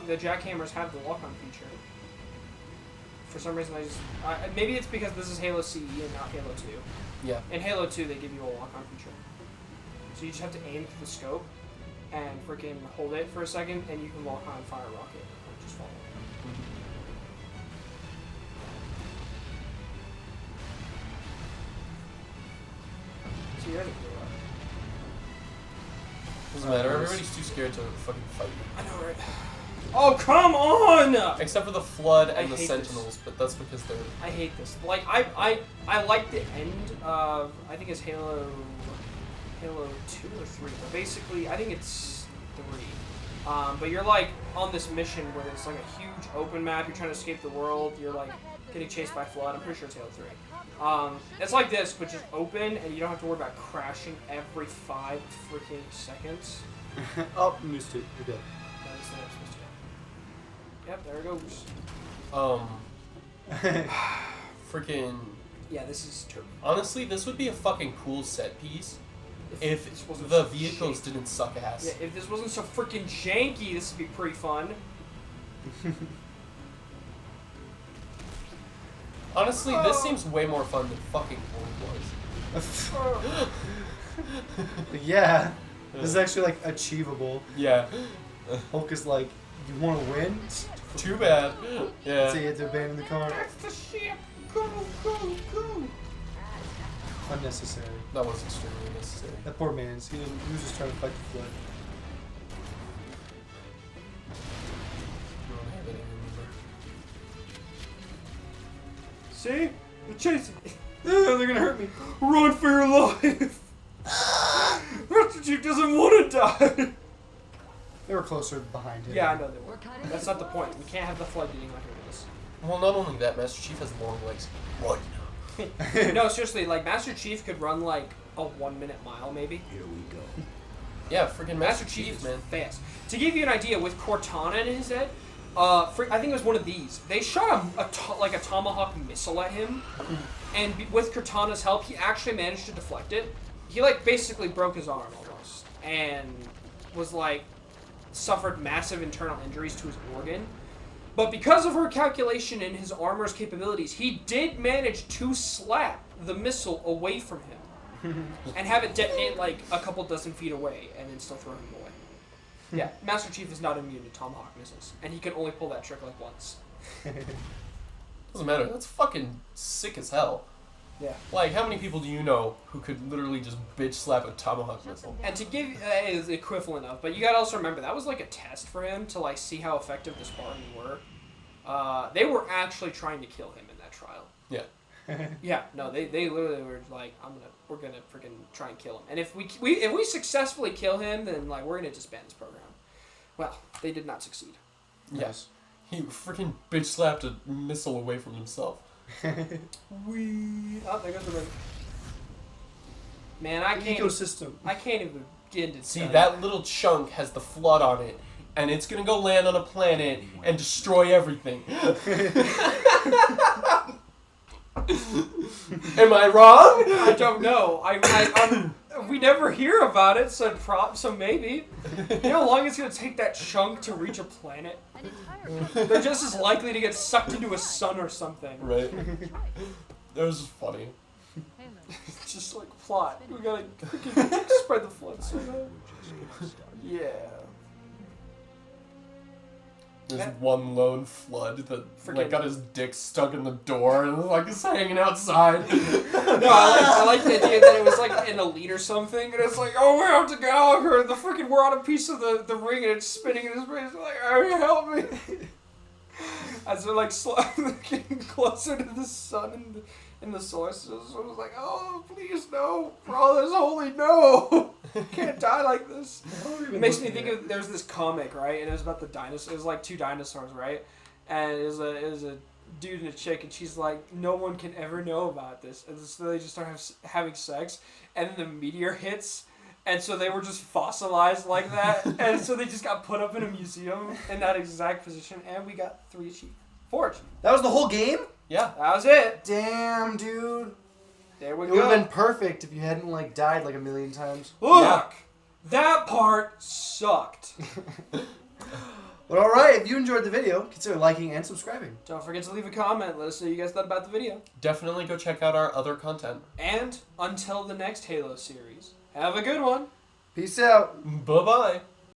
the jackhammers have the lock on feature. For some reason maybe it's because this is Halo CE and not Halo 2. Yeah. In Halo 2 they give you a lock on feature. So you just have to aim for the scope and freaking hold it for a second and you can lock on and fire a rocket and just follow it. See, there's a blue rocket. Doesn't matter. Everybody's too scared to fucking fight me. I know, right? Oh, come on! Except for the Flood I and the hate Sentinels, but that's because they're... I hate this. Like, I like the end of, I think it's Halo 2 or 3, but basically, I think it's 3. But you're like on this mission where it's like a huge open map, you're trying to escape the world, you're like getting chased by Flood. I'm pretty sure it's Halo 3. It's like this, but just open, and you don't have to worry about crashing every 5 freaking seconds. Oh, missed it. You're dead. That is the way I'm supposed to go. Yep, there it goes. Freaking... Yeah, this is true. Honestly, this would be a fucking cool set piece if this wasn't the so vehicles janky. didn't suck ass. Yeah, if this wasn't so freaking janky, this would be pretty fun. Honestly, this seems way more fun than fucking Horde was. Yeah. This is actually like achievable. Yeah. Hulk is like, you want to win? Too bad. Yeah. So you had to abandon the car. That's the ship! Go, go, go! Unnecessary. That was extremely necessary. That poor man. He was just trying to fight the Flood. I don't have any remember. See? They're chasing me. They're gonna hurt me. Run for your life! Master Chief doesn't want to die! They were closer behind him. Yeah, I know they were. That's not the point. We can't have the Flood getting under this. Well, not only that, Master Chief has long legs. Run. No, seriously, like, Master Chief could run, like, a 1-minute mile, maybe. Here we go. Yeah, freaking Master Chief, is man. fast. To give you an idea, with Cortana in his head, I think it was one of these. They shot a Tomahawk missile at him, and with Cortana's help, he actually managed to deflect it. He, like, basically broke his arm almost, and was, like, suffered massive internal injuries to his organ. But because of her calculation and his armor's capabilities, he did manage to slap the missile away from him and have it detonate like a couple dozen feet away and then still throw him away. Yeah, Master Chief is not immune to Tomahawk missiles, and he can only pull that trick like once. Doesn't matter. That's fucking sick as hell. Yeah. Like, how many people do you know who could literally just bitch slap a Tomahawk missile? And to give is equivalent of, but you gotta also remember that was like a test for him to like see how effective the Spartans were. They were actually trying to kill him in that trial. Yeah. Yeah, no, they literally were like, we're gonna freaking try and kill him. And if we successfully kill him, then like we're gonna disband this program. Well, they did not succeed. Yes. He freaking bitch slapped a missile away from himself. Oh, there goes the ring. Man, I can't Ecosystem. even get into See, that little chunk has the Flood on it, and it's gonna go land on a planet and destroy everything. Am I wrong? I don't know. We never hear about it, so maybe. You know how long it's gonna take that chunk to reach a planet? An entire They're just as likely to get sucked into a sun or something. Right. That was just funny. Hey, look. It's just like plot. We gotta freaking spread the Flood so bad. Yeah. There's That- one lone Flood that Freaking- like got his dick stuck in the door and like is hanging outside. No, I like the idea that it was like an elite or something, and it's like, oh, we're out to Gallagher, and we're on a piece of the ring, and it's spinning in his face, like, oh, help me. As they're like getting closer to the sun and the solar system, so it was like, oh, please, no, for all this holy, no. Can't die like this. It makes me think of, there's this comic, right, and it was about the dinosaurs, it was like 2 dinosaurs, right, and it was a dude and a chick, and she's like, no one can ever know about this, and so they just start having sex, and then the meteor hits, and so they were just fossilized like that, and so they just got put up in a museum in that exact position, and we got 4 achievements. That was the whole game? Yeah. That was it. Damn, dude. There we It go. would have been perfect if you hadn't like died like a million times. Look, that part sucked. But alright, if you enjoyed the video, consider liking and subscribing. Don't forget to leave a comment. Let us know what you guys thought about the video. Definitely go check out our other content. And until the next Halo series, have a good one. Peace out. Bye-bye.